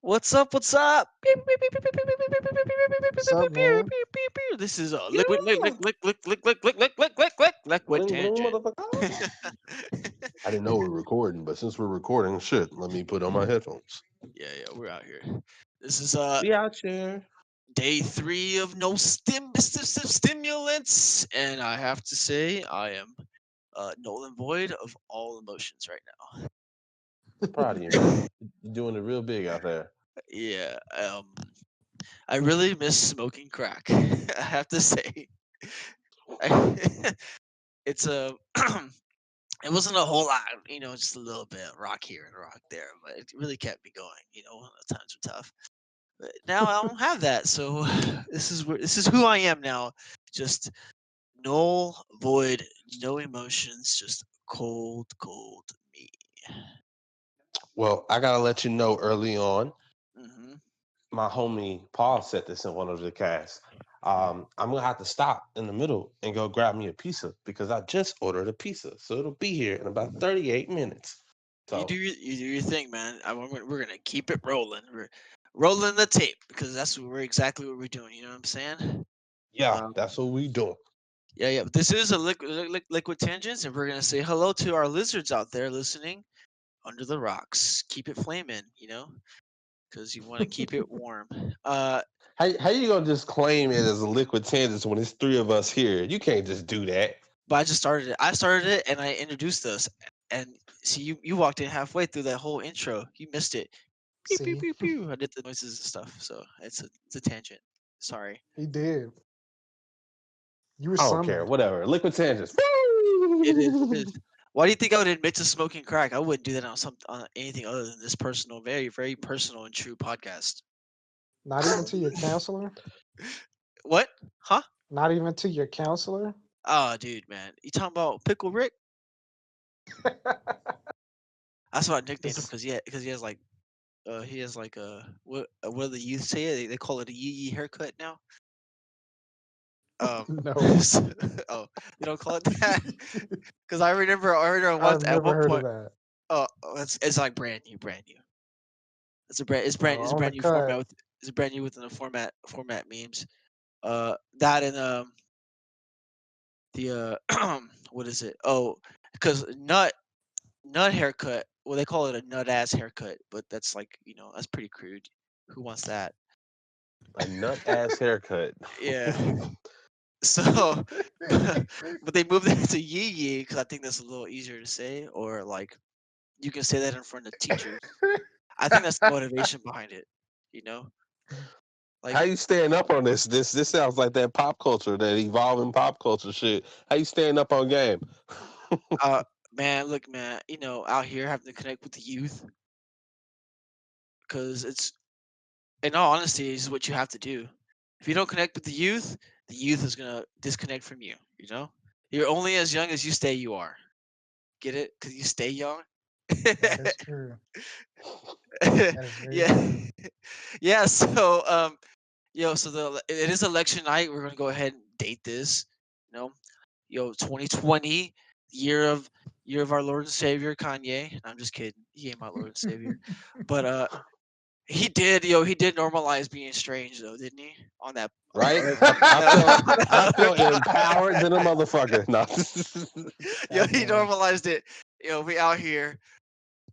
What's up? What's up? What's up, man? This is a liquid, Yeah. liquid Bling bling, tangent. motherfucker. Yeah, I didn't know we were recording, but since we're recording, shit, let me put on my headphones. yeah, we're out here. This is We out here. day 3 of no stimulants, and I have to say I am null and void of all emotions right Proud of you, man. now. You're doing it real big out there. Yeah, I really miss smoking crack. I have to say, it's a it wasn't a whole lot, just a little bit rock here and rock there, but it really kept me going. The times were tough, but now I don't have that. So this is who I am now. Just null, void, no emotions, just cold me. Well, I gotta let you know early on. Hmm. My homie Paul said this in one of the casts. I'm gonna have to stop in the middle and go grab me a pizza because I just ordered a pizza, so it'll be here in about 38 minutes. So You do your thing, man. We're gonna keep it rolling. We're rolling the tape because that's what we're exactly what we're doing. You know what I'm saying? yeah, Um, that's what we doing. yeah. But this is a liquid tangents, and we're gonna say hello to our lizards out there listening under the rocks. Keep it flaming, because you want to keep it warm. How you gonna just claim it as a liquid tangents when it's three of us here? You can't just do that. But I just started it. I started it, and I introduced us. And see, you walked in halfway through that whole intro. You missed it. Pew pew See, pew pew. I did the noises and stuff, so it's a tangent. Sorry. he did. You were I don't care. summoned. Whatever. Liquid tangents. It is. It is. Why do you think I would admit to smoking crack? I wouldn't do that on anything other than this personal, very very personal and true podcast. Not even to your counselor. What? Huh? Not even to your counselor. Oh, dude, man, you talking about Pickle Rick? That's what I nicknamed him It's, because he has like a what do the youth say? They call it a yee yee haircut now. Um, no, oh, you don't call it that because I remember once I've at never one heard of point. that. It's like brand new. It's a On the brand new cut. format with it's a brand new within the format memes. That and the what is it? Oh, because nut haircut. Well, they call it a nut ass haircut, but that's like that's pretty crude. Who wants that? A nut ass haircut. Yeah. So, but they moved it to yee yee because I think that's a little easier to say, or like you can say that in front of teachers. I think that's the motivation behind it. You know, How like you staying up on this? This sounds like that pop culture, that evolving pop culture shit. How you staying up on game? uh man, look, man, out here having to connect with the youth because it's in all honesty, is what you have to do. If you don't connect with the youth is gonna disconnect from you. You're only as young as you stay you are. Get it? Because you stay young. That is true. That is very Yeah, true. yeah. So, so it is election night. We're gonna go ahead and date this. You know, 2020, year of our Lord and Savior Kanye. I'm just kidding. He ain't my Lord and Savior, but he did normalize being strange though, didn't he? On that, Right? on I that felt empowered than a motherfucker. No. he Goddamn. normalized it. We out here.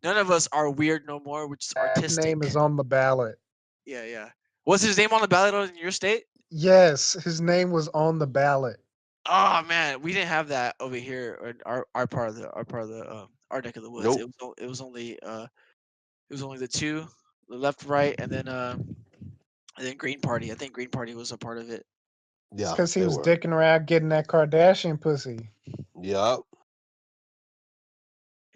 None of us are weird no more. We're just That name artistic. is on the ballot. Yeah, yeah. Was his name on the ballot in your state? Yes, his name was on the ballot. Oh man, we didn't have that over here in our part of the our neck of the woods. Nope. It was only the two, the left, right, and then Green Party. I think Green Party was a part of it. It's Yeah, because he they was were. dicking around getting that Kardashian pussy. Yep.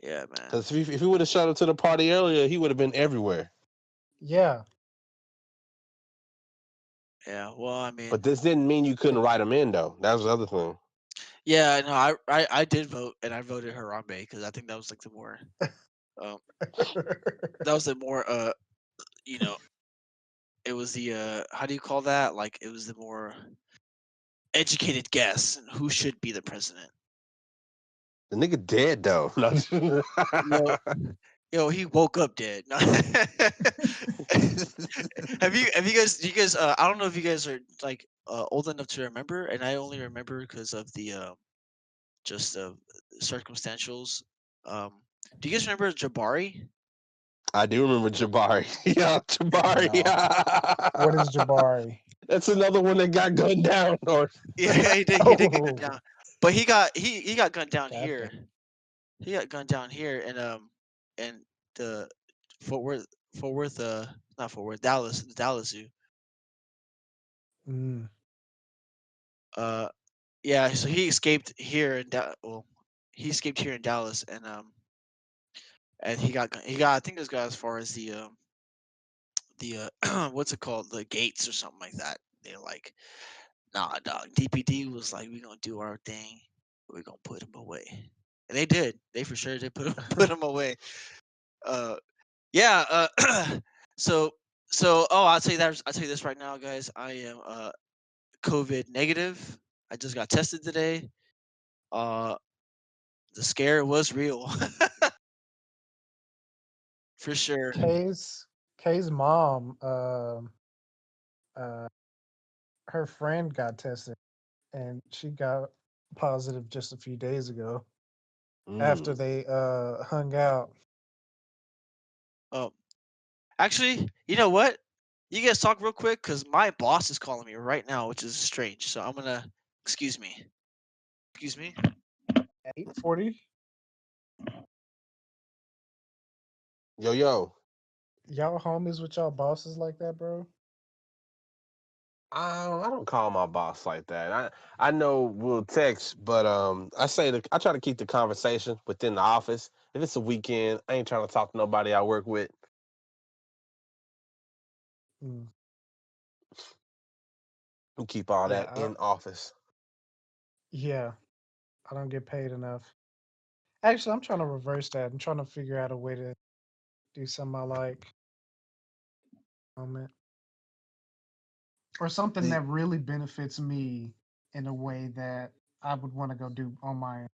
Yeah, man. Because if he would have showed up to the party earlier, he would have been everywhere. Yeah. Yeah. Well, I mean, But this didn't mean you couldn't write him in, though. That was the other thing. yeah. No, I did vote, and I voted Harambe because I think that was like the more um that was the more you know it was the how do you call that? Like it was the more educated guess and who should be the president. The nigga dead, though. You know, Yo, he woke up dead. No. Have you guys? Do you guys? I don't know if you guys are like old enough to remember, and I only remember because of the just circumstantials. Do you guys remember Jabari? I do remember Jabari. Yeah, Jabari. No. What is Jabari? That's another one that got gunned down. Or Yeah, he did. He did get gunned Oh, down, but he got gunned down God damn. here. He got gunned down here, and the Fort Worth, Fort Worth, not Fort Worth, Dallas, the Dallas Zoo. Mm. Uh, yeah. So he escaped here in well, he escaped here in Dallas, and he got I think this got as far as the what's it called, the gates or something like that. They're like, nah, dog. DPD was like, we gonna do our thing. We're gonna put him away, and they did. They for sure did put him away. Uh, yeah. So oh, I'll tell you that. I'll tell you this right now, guys. I am COVID negative. I just got tested today. Uh, the scare was real, for sure. Kay's mom, uh, her friend got tested and she got positive just a few days ago after mm. they hung out. Oh, actually, you know what? You guys talk real quick because my boss is calling me right now, which is strange. So I'm gonna excuse me. Excuse me. 8:40. Yo, yo. Y'all homies with y'all bosses like that, bro? I don't call my boss like that. I know we'll text, but I try to keep the conversation within the office. If it's a weekend, I ain't trying to talk to nobody I work with. Mm. We keep all Yeah, that in office. yeah. I don't get paid enough. Actually, I'm trying to reverse that. I'm trying to figure out a way to do something I like, moment, or something Do, that really benefits me in a way that I would want to go do on my own.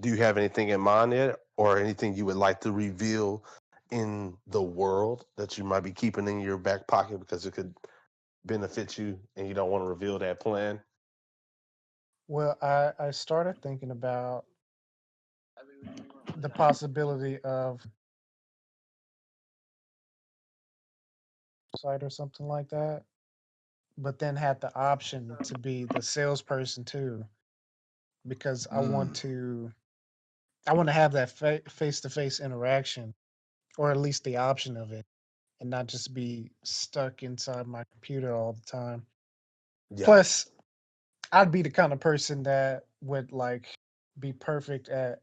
do you have anything in mind yet, or anything you would like to reveal in the world that you might be keeping in your back pocket because it could benefit you, and you don't want to reveal that plan? Well, I started thinking about the possibility of site or something like that, but then had the option to be the salesperson too, because Mm. I want to have that face to face interaction, or at least the option of it, and not just be stuck inside my computer all the time. Yeah. Plus, I'd be the kind of person that would like be perfect at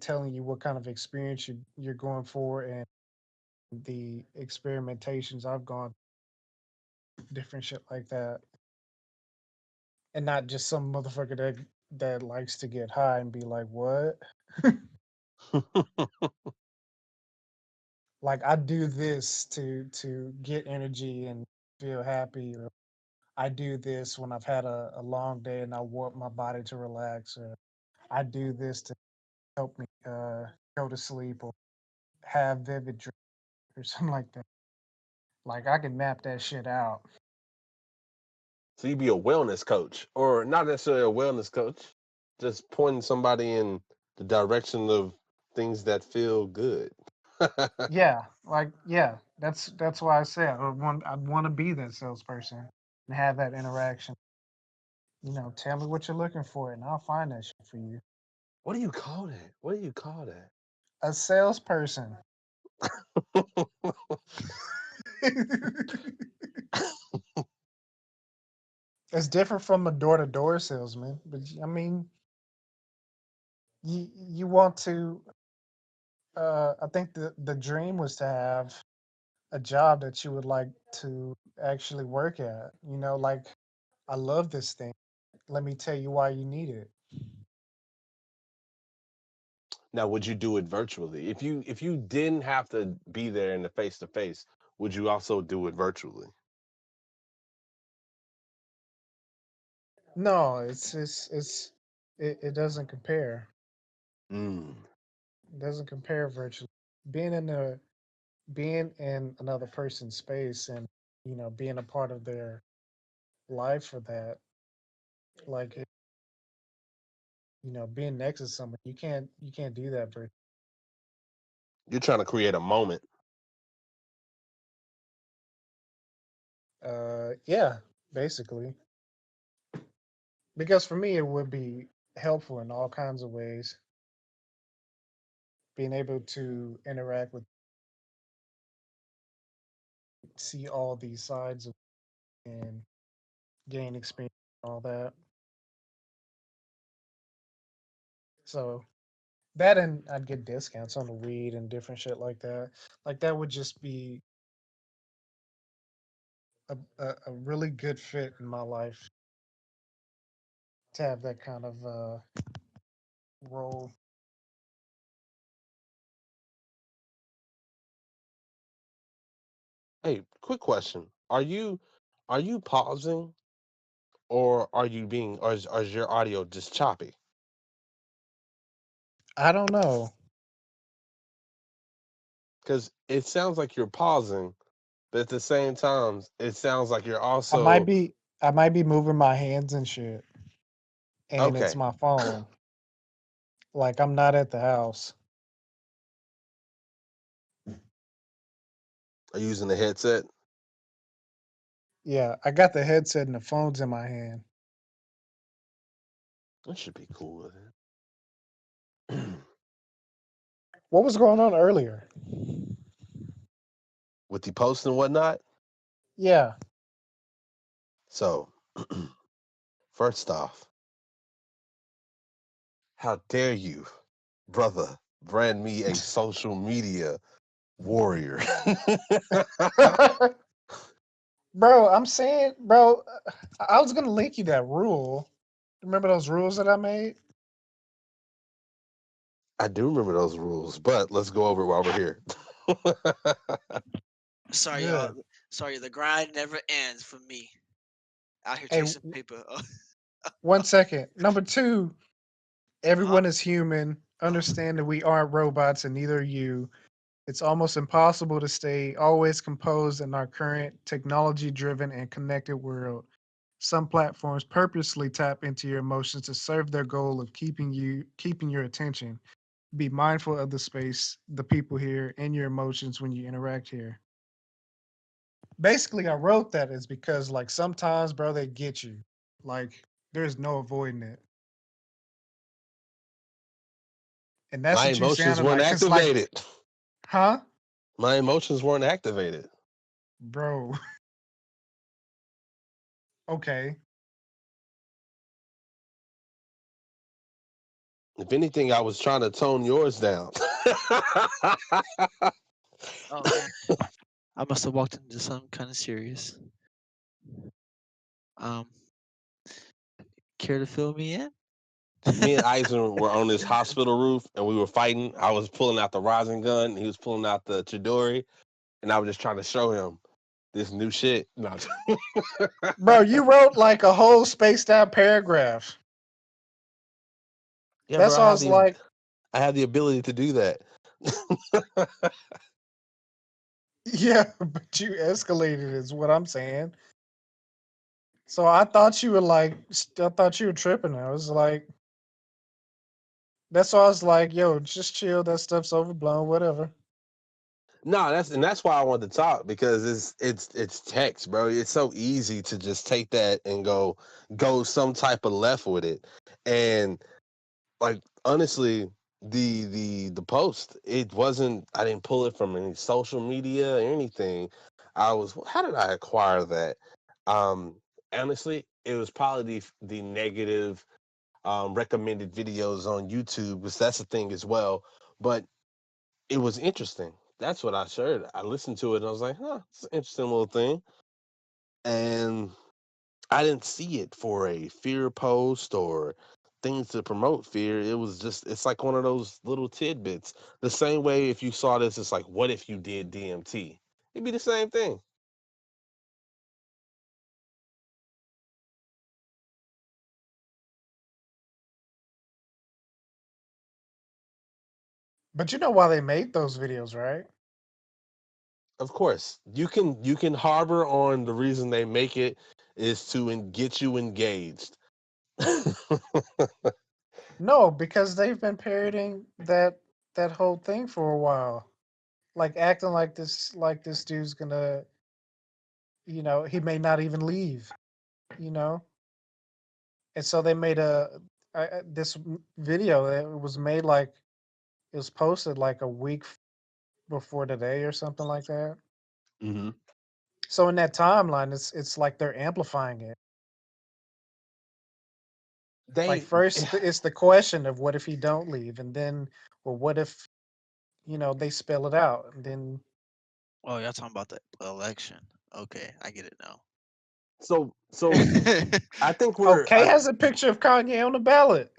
telling you what kind of experience you're going for and the experimentations I've gone, different shit like that, and not just some motherfucker that likes to get high and be like, "What?" Like I do this to get energy and feel happy, or I do this when I've had a long day and I want my body to relax, or I do this to help me go to sleep or have vivid dreams or something like that. Like I can map that shit out. So you be a wellness coach, or not necessarily a wellness coach, just pointing somebody in the direction of things that feel good. Yeah, like yeah, that's why I said I'd want to be that salesperson and have that interaction. You know, tell me what you're looking for and I'll find that shit for you. What do you call that? What do you call A salesperson. that? It's different from a door to door salesman, but I mean, you want to. I think the dream was to have a job that you would like to actually work at. You know, like I love this thing. Let me tell you why you need it. Now, would you do it virtually? If you didn't have to be there in the face to face, would you also do it virtually? No, it's It doesn't compare. Mm. It doesn't compare virtually. Being in a being in another person's space and being a part of their life for that, like being next to someone, you can't do that virtually. You're trying to create a moment. Yeah, basically, because for me it would be helpful in all kinds of ways. Being able to interact with, see all these sides of, and gain experience and all that. So that, and I'd get discounts on the weed and different shit like that. Like that would just be a really good fit in my life to have that kind of role. Hey, quick question. Are you pausing or are you being or is your audio just choppy? I don't know. Because it sounds like you're pausing, but at the same time, it sounds like you're I might also be I might be moving my hands and shit, and it's okay. my phone. Like I'm not at the house. Are you using the headset? Yeah, I got the headset and the phone's in my hand. That should be cool with it. What was going on earlier? With the post and whatnot. Yeah. So, first off, how dare you, brother, brand me a social media warrior? Bro, I'm saying, bro, I was gonna link you that rule. Remember those rules that I made? I do remember those rules, but let's go over it while we're here. Sorry, y'all. Good. Sorry, the grind never ends for me. Out here Hey, chasing paper. 1 second. Number two, Huh? everyone is human. Understand that we aren't robots and neither are you. It's almost impossible to stay always composed in our current technology driven and connected world. Some platforms purposely tap into your emotions to serve their goal of keeping your attention. Be mindful of the space, the people here, and your emotions when you interact here. Basically, I wrote that is because like sometimes, bro, they get you. Like there's no avoiding it. And that's My what you emotions sounded weren't like. Cause like, activated. huh? My emotions weren't activated. Bro, okay. If anything, I was trying to tone yours down. Oh man, I must have walked into something kind of serious. Um, care to fill me in? Me and Eisen were on this hospital roof and we were fighting. I was pulling out the rising gun, he was pulling out the Chidori, and I was just trying to show him this new shit. No. Bro, you wrote like a whole spaced out paragraph. Yeah, That's bro, why I was like, I have the ability to do that. yeah, but you escalated is what I'm saying. So I thought you were like, I thought you were tripping. I was like, that's why I was like, yo, just chill. That stuff's overblown, whatever. No, that's why I wanted to talk because it's text, bro. It's so easy to just take that and go some type of left with it. And like honestly, the post, it wasn't, I didn't pull it from any social media or anything. I was, how did I acquire that? Um Honestly, it was probably the negative recommended videos on YouTube, because that's a thing as well. But it was interesting. That's what I shared. I listened to it and I was like, huh, it's an interesting little thing. And I didn't see it for a fear post or things to promote fear. It was just, it's like one of those little tidbits. The same way if you saw this, it's like, what if you did DMT? It'd be the same thing. But you know why they made those videos, right? Of course, you can harbor on the reason they make it is to get you engaged. No, because they've been parroting that whole thing for a while, like acting like this dude's gonna, he may not even leave, you know. And so they made this video. It was made like it was posted like a week before today or something like that. Hmm. So in that timeline, it's like they're amplifying it. Like They first, it's the question of what if he don't leave, and then, well, what if they spell it out, and then Oh, y'all talking about the election? Okay, I get it now. so I think oh, we're Kay has a picture of Kanye on the ballot.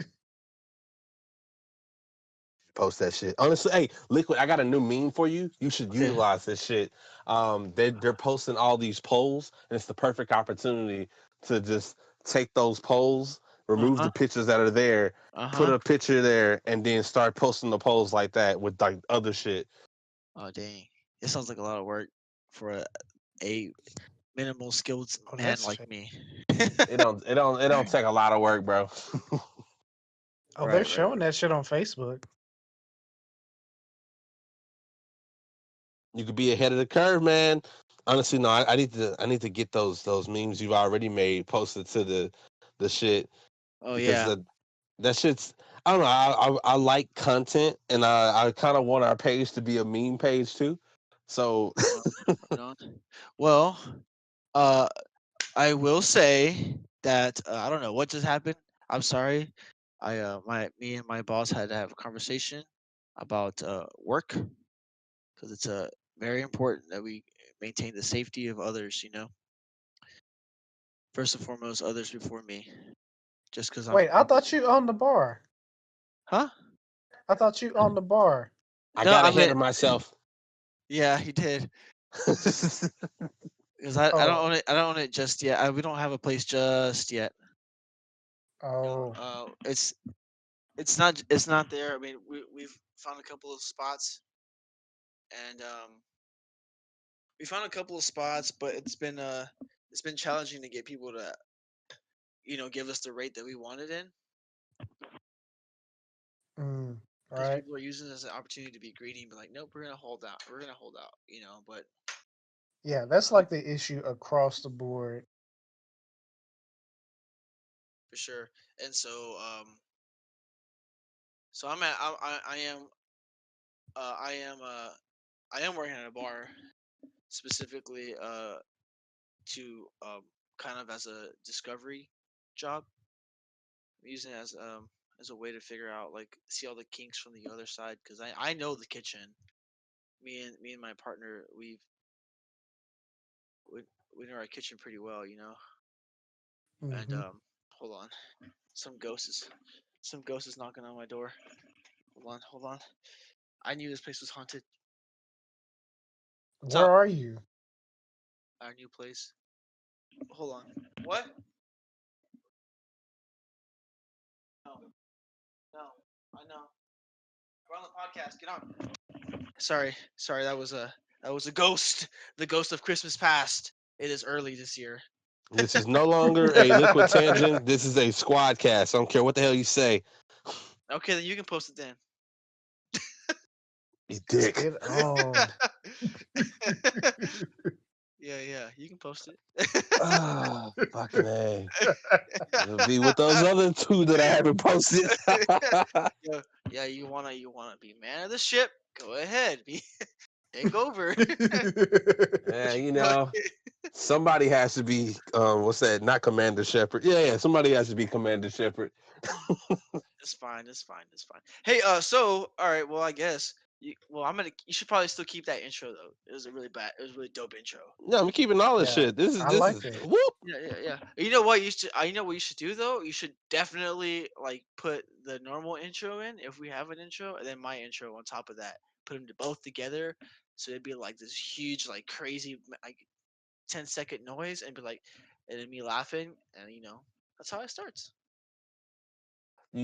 post that shit. Honestly, hey, Liquid, I got a new meme for you. You should Okay. utilize this shit. They're posting all these polls, and it's the perfect opportunity to just take those polls, Uh remove the huh. pictures that are there, Uh put huh. a picture there, and then start posting the polls like that with like other shit. Oh dang, it sounds like a lot of work for a minimal skilled Oh, man that's like shit. me. It don't take a lot of work, bro. Oh, they're Right, right, showing right. that shit on Facebook. You could be ahead of the curve, man. Honestly, no, I need to get those memes you've already made posted to the shit Oh because yeah. that shit's I don't know. I like content, and I kind of want our page to be a meme page too. So Right on. Right on. Well, uh, I will say that I don't know what just happened. I'm sorry. Me and my boss had to have a conversation about work because it's very important that we maintain the safety of others. First and foremost, others before me. Just because Wait, I I'm thought you owned the bar. huh? I thought you owned the bar. I No, got I ahead mean, of myself. yeah, he did. Because I don't Oh, own it. I don't own it just yet. We don't have a place just yet. oh. It's not there. I mean, we've found a couple of spots, and we found a couple of spots, but it's been challenging to get people to give us the rate that we wanted in, Mm, because right. people are using this as an opportunity to be greedy and be like, nope, we're gonna hold out. We're gonna hold out. But Yeah, that's uh, like the issue across the board. for sure. And so I'm at I am I am working at a bar specifically to kind of as a discovery job. I'm using it as a way to figure out, like, see all the kinks from the other side, because I know the kitchen. Me and my partner, we we know our kitchen pretty well, And Hmm. hold on, some ghost is knocking on my door. Hold on. I knew this place was haunted. What's Where up? are you? Our new place. Hold on. What? No, no, I know. We're on the podcast. Get on. Sorry. That was a ghost. The ghost of Christmas past. It is early this year. This is no longer a liquid tangent. This is a squadcast. I don't care what the hell you say. Okay, then you can post it then. You dick. Get on. Yeah, you can post it. Ah, fucking A. It'll be with those other two that I haven't posted. Yeah, yeah. You wanna be man of the ship? Go ahead, take over. Yeah, But somebody has to be what's that? Not Commander Shepard. Yeah, somebody has to be Commander Shepard. it's fine. It's fine. It's fine. Hey, so all right. Well, I guess. You should probably still keep that intro though. It was a really bad. It was a really dope intro. No, I'm keeping all this Yeah, shit. This is I this liked is it. whoop. Yeah. You know what you should? You know what you should do though. You should definitely like put the normal intro in if we have an intro, and then my intro on top of that. Put them both together, so it'd be like this huge, like crazy, like 10-second noise, and be like, and then me laughing, and that's how it starts.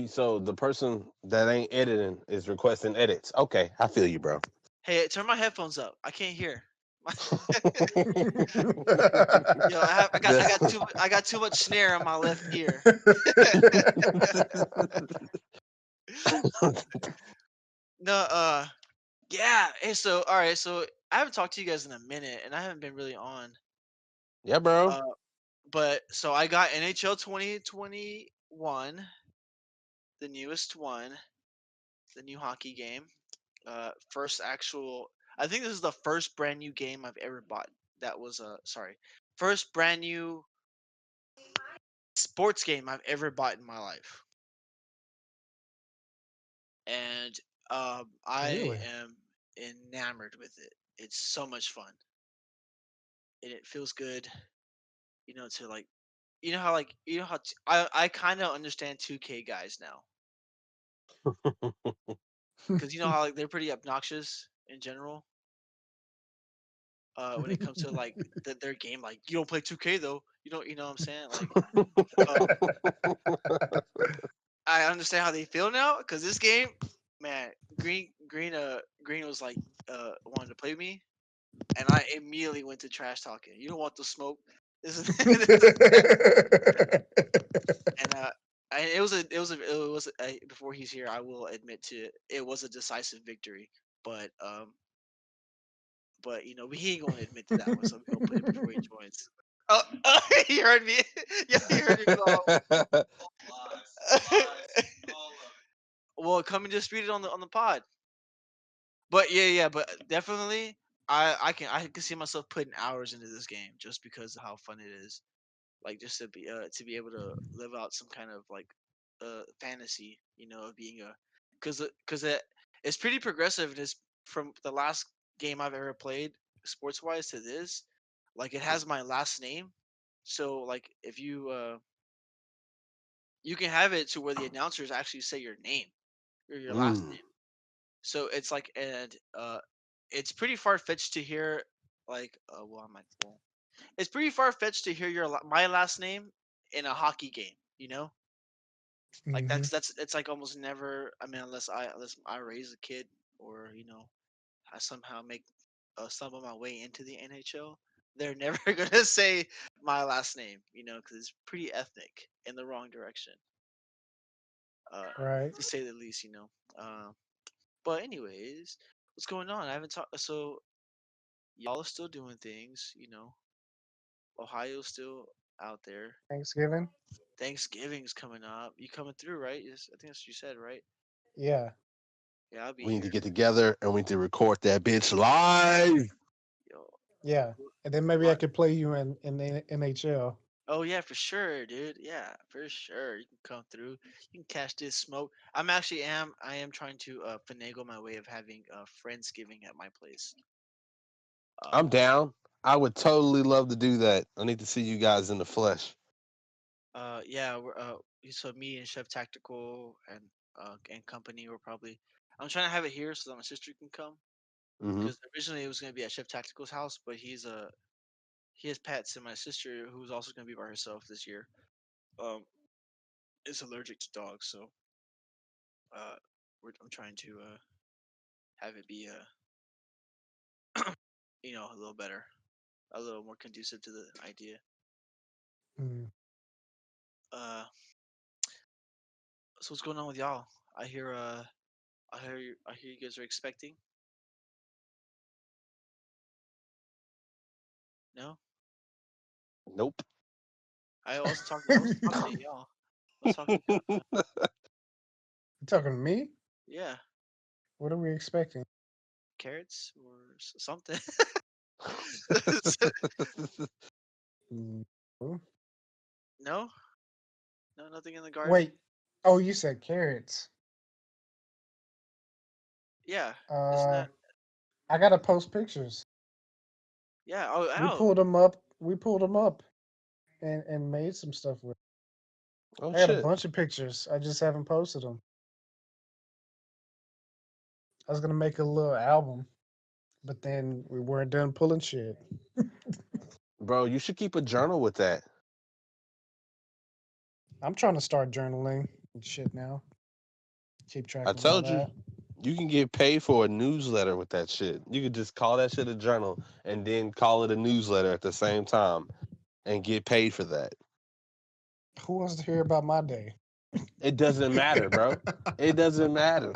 So the person that ain't editing is requesting edits. Okay, I feel you, bro. Hey, turn my headphones up. I can't hear. Yo, I got too much snare on my left ear. No, yeah. Hey, so all right, so I haven't talked to you guys in a minute, and I haven't been really on. Yeah, bro. Uh, but so I got NHL 2021, the newest one, the new hockey game. First actual. I think this is the first brand new game I've ever bought. That was sorry, first brand new sports game I've ever bought in my life, and I Really? am enamored with it. It's so much fun, and it feels good. To like, how I kind of understand 2K guys now, because you know how like they're pretty obnoxious in general. When it comes to like their game, like you don't play 2K though. You know what I'm saying? Like, uh, I understand how they feel now because this game, man, Green was like wanted to play me, and I immediately went to trash talking. You don't want the smoke. This is this is and it was before he's here. I will admit to it, it was a decisive victory, but he ain't gonna admit to that one, so we gonna put it before he joins. Oh, he heard me. Yeah, he heard me go. Well, come and dispute it on the pod. But yeah, but definitely, I can see myself putting hours into this game just because of how fun it is. Like just to be able to live out some kind of like fantasy, of being a because it's pretty progressive. And it's from the last game I've ever played sports wise to this. Like it has my last name, so like if you can have it to where the announcers actually say your name or your last Mm. name. So it's like and it's pretty far fetched to hear like well I'm like well it's pretty far fetched to hear my last name in a hockey game. Like Hmm. that's it's like almost never. I mean, unless I raise a kid or I somehow make stumble my way into the NHL, they're never gonna say my last name. Because it's pretty ethnic in the wrong direction, uh, Right. to say the least. But anyways, what's going on? I haven't talked. So y'all are still doing things. Ohio's still out there. Thanksgiving. Thanksgiving's coming up. You coming through, right? Yes, I think that's what you said, right? Yeah. Yeah, I'll be We need to here. get together and we need to record that bitch live. Yo, Yeah. And then maybe I but could play you in the NHL. oh yeah, for sure, dude. Yeah, for sure. You can come through. You can catch this smoke. I am trying to finagle my way of having friendsgiving at my place. I'm Uh, down. I would totally love to do that. I need to see you guys in the flesh. yeah. So me and Chef Tactical and company were probably. I'm trying to have it here so that my sister can come Hmm. because originally it was gonna be at Chef Tactical's house, but he has pets, and my sister, who's also gonna be by herself this year, um, is allergic to dogs. So uh, I'm trying to have it be a little better, a little more conducive to the idea. Mm. Uh, so what's going on with y'all? I hear I hear you guys are expecting. No, Nope. I was talking to y'all. I was talking to You talking to me? yeah, What are we expecting? carrots or something. Mm. Oh, No, no, nothing in the garden. wait. Oh, you said carrots. Yeah, isn't Uh, that I gotta post pictures. yeah? Oh, We oh, pulled them up. We pulled them up and made some stuff with. Oh I got a shit, bunch of pictures. I just haven't posted them. I was gonna make a little album, but then we weren't done pulling shit. bro! You should keep a journal with that. I'm trying to start journaling. shit now. Keep I track of all told you, that. you can get paid for a newsletter with that shit. You could just call that shit a journal and then call it a newsletter at the same time and get paid for that. Who wants to hear about my day? It doesn't matter, bro. It doesn't matter.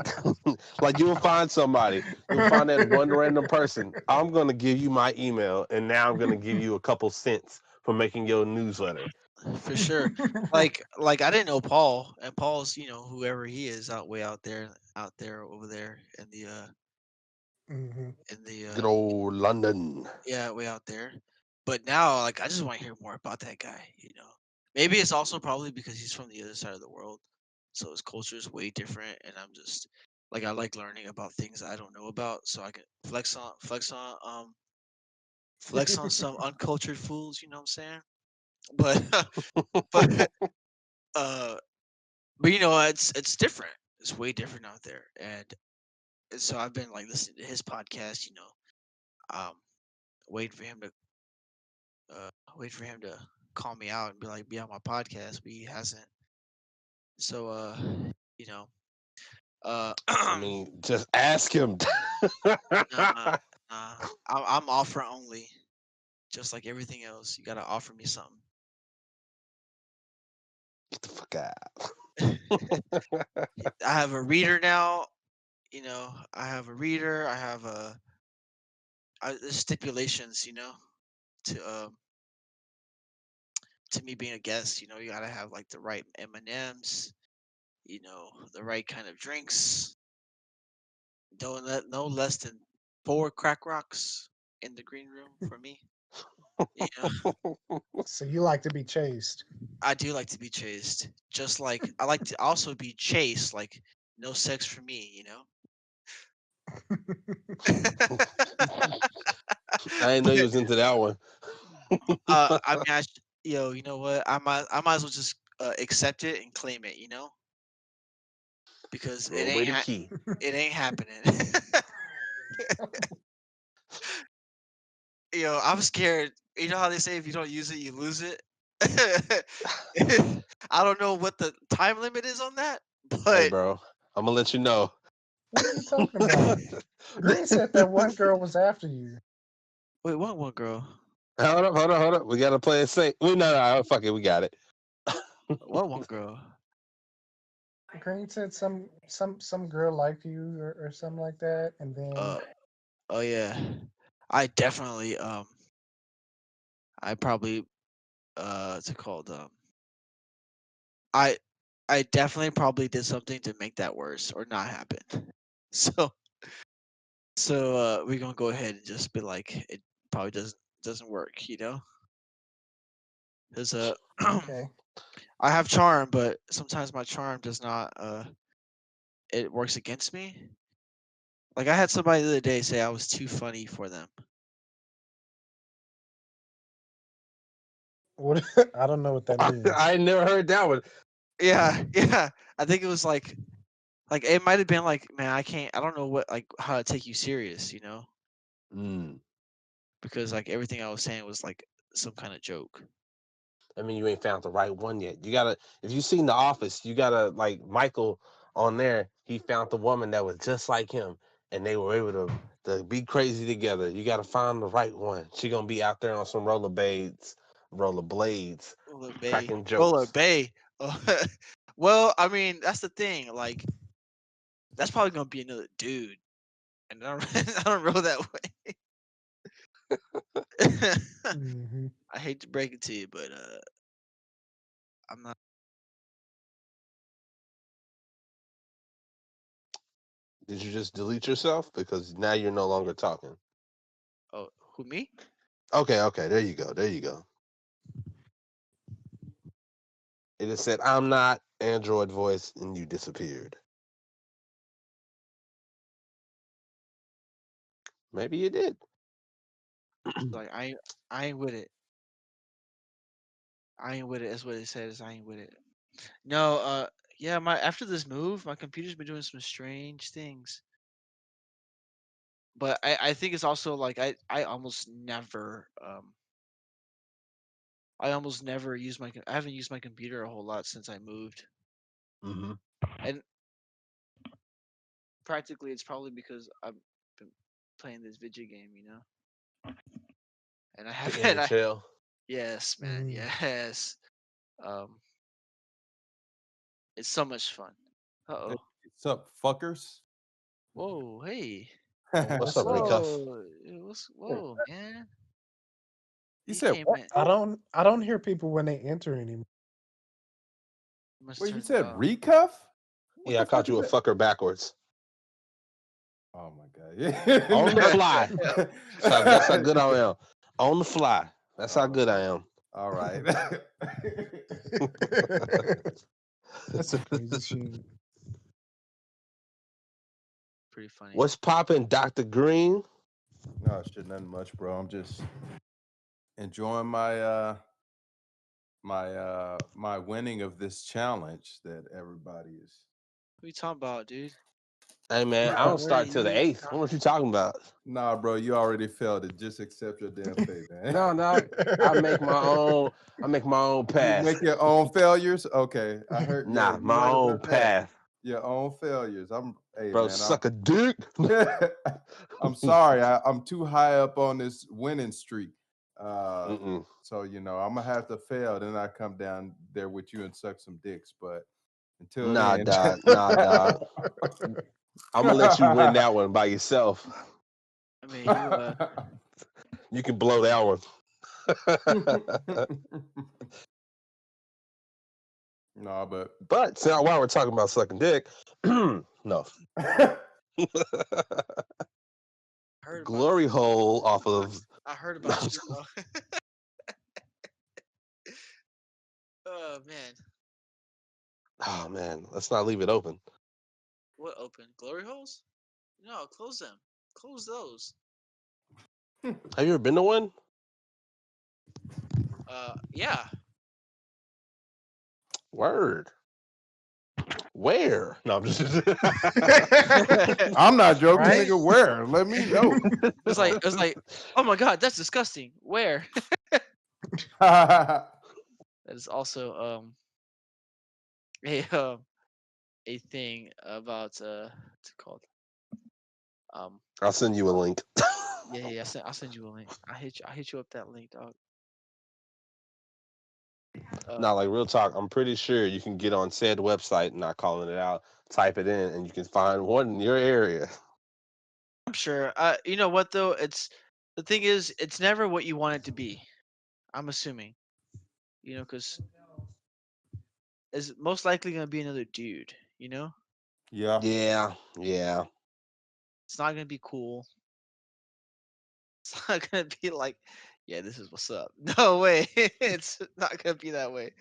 Like you'll find somebody, you'll find that one random person. I'm gonna give you my email, and now I'm gonna give you a couple cents for making your newsletter. For sure. Like I didn't know Paul, and Paul's whoever he is out there over there hmm in the Good old London. yeah, way out there. But now, like, I just want to hear more about that guy. Maybe it's also probably because he's from the other side of the world, so his culture is way different, and I'm just like I like learning about things I don't know about, so I can flex on some uncultured fools. You know what I'm saying? But but uh, but it's different. It's way different out there, and so I've been like listening to his podcast. Um, waiting for him to wait for him to call me out and be on my podcast, but he hasn't. So you know, I mean, just ask him. nah, Get nah, I'm offer only, just like everything else. You gotta offer me something. the fuck out. I have a reader now. I have a reader. There's stipulations. To me being a guest. You gotta have like the right M&Ms. The right kind of drinks. Don't let no less than 4 crack rocks in the green room for me. You know, So you like to be chased. I do like to be chased. Just like I like to also be chased. Like no sex for me. I didn't know you But was into that one. I mean, you know what? I might as well just accept it and claim it. Because Throw away the key. it ain't happening. I'm scared. You know how they say if you don't use it, you lose it. I don't know what the time limit is on that, Hey, but bro, I'm gonna let you know. What are you talking about? Green said that one girl was after you. wait, one girl, Hold up. We gotta play it safe. No, fuck it, we got it. one girl. Green said some girl liked you or something like that, and then Uh, oh yeah, I definitely I probably what's it called I I definitely probably did something to make that worse or not happen. So we're gonna go ahead and just be like it probably doesn't work. Because okay. I have charm, but sometimes my charm does not. It works against me. Like I had somebody the other day say I was too funny for them. What I don't know what that means. I ain't never heard that one. Yeah, yeah. I think it was like it might have been like, man, I can't. I don't know what like how to take you serious. Mm. Because like everything I was saying was like some kind of joke. I mean, you ain't found the right one yet. You gotta, if you seen The Office, you gotta like Michael on there. He found the woman that was just like him, and they were able to be crazy together. You gotta find the right one. She gonna be out there on some rollerblades, cracking Roller jokes. Bay. Well, I mean that's the thing. Like that's probably gonna be another dude, and I don't I don't roll that way. hmm I hate to break it to you, but I'm not. Did you just delete yourself because now you're no longer talking? Oh, who me? Okay, there you go, there you go. It just said I'm not Android voice, and you disappeared. Maybe you did. Like I ain't with it. I ain't with it. That's what it says. I ain't with it. No, yeah. My after this move, my computer's been doing some strange things. But I think it's also like I almost never use I haven't used my computer a whole lot since I moved. Mm-hmm. And practically, it's probably because I've been playing this video game, and I The haven't. NHL. Yes, man, Mm. yes. Um, it's so much fun. Uh Hey, oh. what's up, fuckers? Whoa, hey. What's What's up, up? Recuff? Whoa, man. You You said came what, in. I bro? don't I don't hear people when they enter anymore. Must Wait, you turn it said off. recuff? What Yeah, the I fuck caught is you a that? fucker backwards Oh my god. Yeah. on the fly. That's how good I am. On the fly. That's how Oh, good I am. all right. That's some crazy shit. Pretty funny. What's poppin', Dr.Green? No shit, nothing much, bro. I'm just enjoying my winning of this challenge that everybody is. What are you talking about, dude? Hey man, I don't What are start till the you 8th. What you talking about? Nah, bro, you already failed it. Just accept your damn fate, man. No, no. I make my own. I make my own You path. make your own failures? Okay. I heard, yeah, Nah, you my right own about that. path, Your own failures. Hey bro. man, Suck a dick. I'm sorry. I'm too high up on this winning streak. Mm-mm. So I'm gonna have to fail. Then I come down there with you and suck some dicks. But until Nah, then, dog. Nah, dog. I'm gonna let you win that one by yourself. I mean, You can blow that one. no, but But so while we're talking about sucking dick, no. heard about Glory hole off of. I heard about you. Oh man. Oh man, let's not leave it open. What open? Glory holes? No, close them. Close those. Have you ever been to one? Yeah. Word. Where? No, I'm just. I'm not joking, Right? nigga. Where? Let me know. It's like, oh my god, that's disgusting. Where? Oh. That is also a a thing about what's it called? I'll send you a link. Yeah. I'll send you a link. I hit you up that link, dog. Not like real talk. I'm pretty sure you can get on said website, not calling it out, type it in, and you can find one in your area. I'm sure. You know what though? The thing is, it's never what you want it to be. I'm assuming, because it's most likely gonna be another dude. Yeah. Yeah, yeah. It's not gonna be cool. It's not gonna be like, yeah, this is what's up. No way. It's not gonna be that way.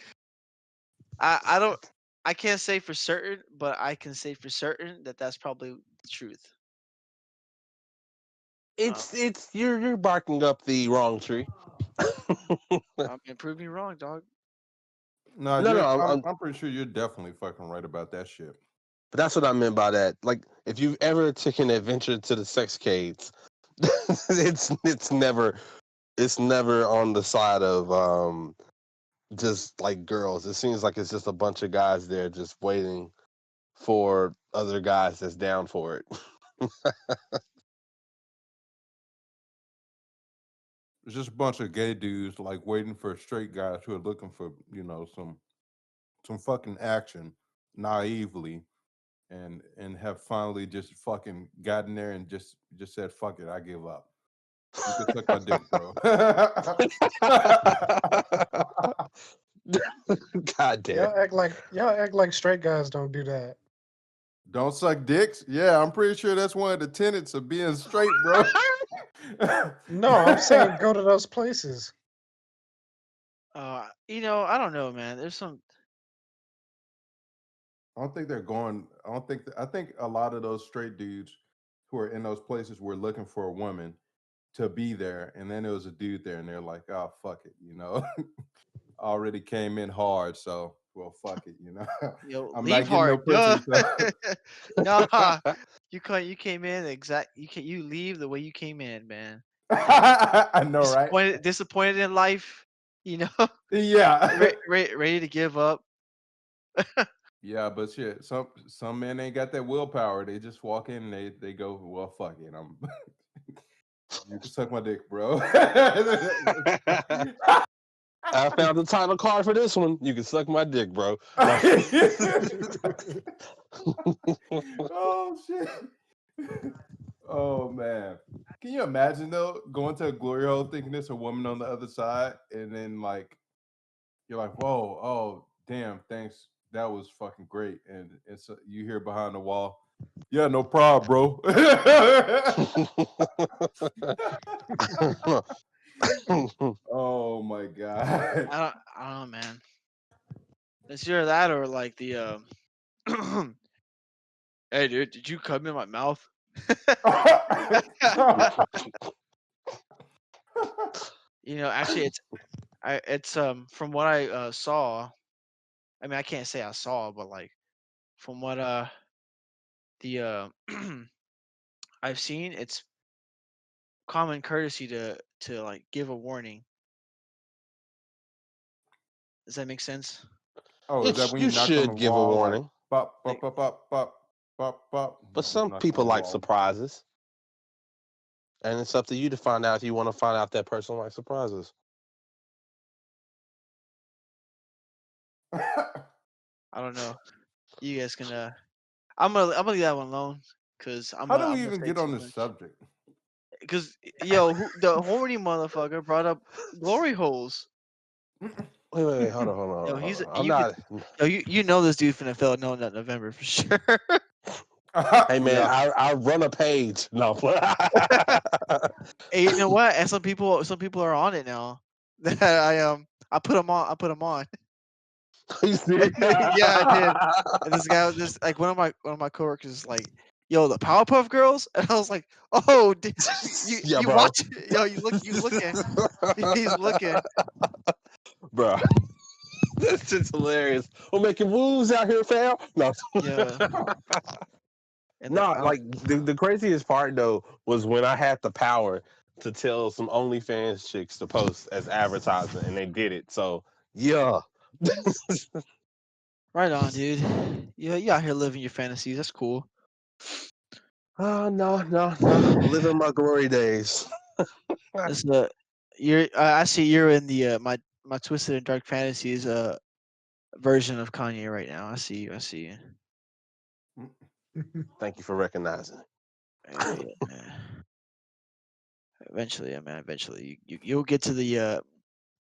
I don't. I can't say for certain, but I can say for certain that that's probably the truth. Uh, It's you're barking up the wrong tree. I mean, prove me wrong, dog. No, No, no, I'm pretty sure you're definitely fucking right about that shit. but that's what I meant by that. Like, if you've ever taken an adventure to the sexcades, it's never on the side of just like girls. It seems like it's just a bunch of guys there just waiting for other guys that's down for it. It's just a bunch of gay dudes like waiting for straight guys who are looking for, some fucking action naively and have finally just fucking gotten there and just said, fuck it, I give up. You can suck my dick, bro. God damn. Y'all act like straight guys don't do that. Don't suck dicks? Yeah, I'm pretty sure that's one of the tenets of being straight, bro. No, I'm saying go to those places. I don't know, man. There's some. I don't think they're going. I think a lot of those straight dudes who are in those places were looking for a woman to be there, and then there was a dude there, and they're like, "Oh, fuck it," already came in hard, so well, fuck it, I'm Leave not getting no hard. pussy, so Nah, you came in exact. You leave the way you came in, man. I know, right? Disappointed in life. Yeah. Ready to give up. Yeah, but shit, some men ain't got that willpower. They just walk in and they go, well, fuck it. I'm you can suck my dick, bro. I found the title card for this one. You can suck my dick, bro. No. Oh shit. Oh man. Can you imagine though going to a glory hole thinking there's a woman on the other side and then like you're like, whoa, oh damn, thanks. That was fucking great. And it's you hear behind the wall, yeah, no problem, bro. Oh my god. I don't know, man. It's either that or like the hey dude, did you come in my mouth? Actually, it's from what I saw. I mean, I can't say I saw, but like from what the I've seen, it's common courtesy to like give a warning. Does that make sense? Oh, is that when You you knock on the should give a wall like warning, bop bop Like, bop bop bop bop bop? but Just some knock on people the like wall. surprises, and it's up to you to find out if you want to find out that person likes surprises. I don't know. You guys can. I'm gonna leave that one alone because How do I'm we gonna even say get on too this much. subject? Because the horny motherfucker brought up glory holes. Wait, hold on, hold Yo, on, hold he's on. I'm you could. not. Yo, you know this dude finna fail no that November for sure. Hey man, Yeah. I run a page. No. Hey, you know what? And some people are on it now. That I put them on. I put them on. You serious? Yeah, I did. And this guy was just like one of my coworkers is like, "Yo, the Powerpuff Girls," and I was like, "Oh, Yeah, you bro. watch? Yo, you looking? He's looking." Bro, that's just hilarious. We're making moves out here, fam. No, Yeah, and no. Like the craziest part though was when I had the power to tell some OnlyFans chicks to post as advertisement, and they did it. So yeah. right on, dude. Yeah, you out here living your fantasies. That's cool. Oh no, no, no. Living my glory days. That's I see you're in the my twisted and dark fantasies version of Kanye right now. I see you. I see you. Thank you for recognizing. Yeah. Eventually, yeah, man. Eventually, you'll get to the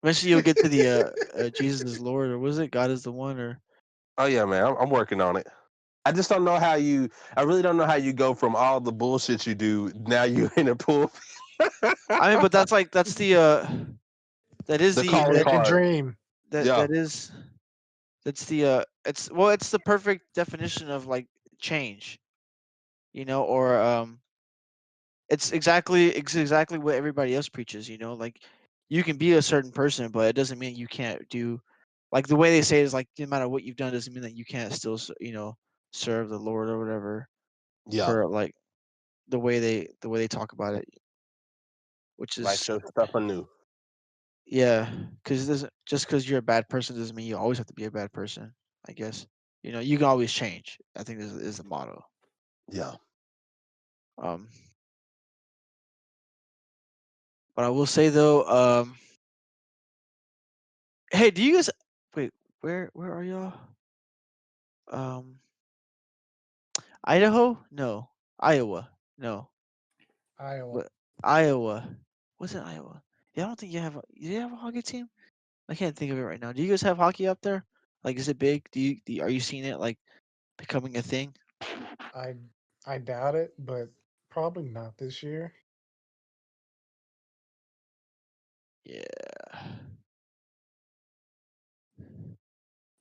eventually you'll get to the Jesus is Lord, or was it God is the one, or Oh yeah, man. I'm working on it. I just don't know how you. I really don't know how you go from all the bullshit you do. Now you in a pool. I mean, but that's the that is The the calling that American card. dream. that Yeah. that is that's the it's the perfect definition of like change, or it's exactly what everybody else preaches, like you can be a certain person, but it doesn't mean you can't do, like the way they say it is like no matter what you've done doesn't mean that you can't still serve the Lord or whatever, Yeah. per like the way they talk about it, which Write is your stuff anew. yeah, because just because you're a bad person doesn't mean you always have to be a bad person, I guess. You can always change, I think is the motto. Yeah. um but I will say though, hey, do you guys wait, where are y'all? um Idaho? No. Iowa? No. Iowa. What? Iowa? What's in Iowa? Yeah, I don't think do you have a hockey team? I can't think of it right now. Do you guys have hockey up there? Like, is it big? Are you seeing it like becoming a thing? I I doubt it, but probably not this year. Yeah. A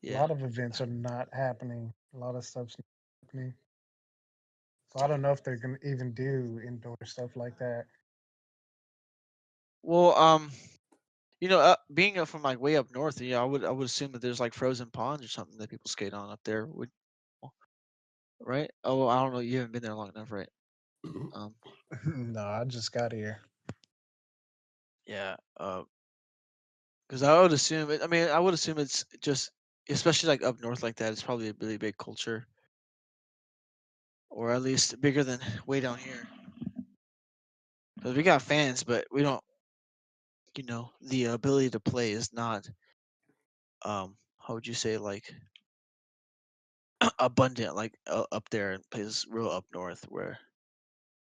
Yeah. lot of events are not happening. A lot of stuff's not happening. So I don't know if they're gonna even do indoor stuff like that. Well, being from like way up north, I would assume that there's like frozen ponds or something that people skate on up there. Right? Oh, well, I don't know. You haven't been there long enough, right? Um, No, I just got here. yeah. Because I would assume it. I mean, I would assume it's just especially like up north like that. It's probably a really big culture, or at least bigger than way down here. Because we got fans, but we don't. The ability to play is not. How would you say, like, abundant, like, up there in places real up north where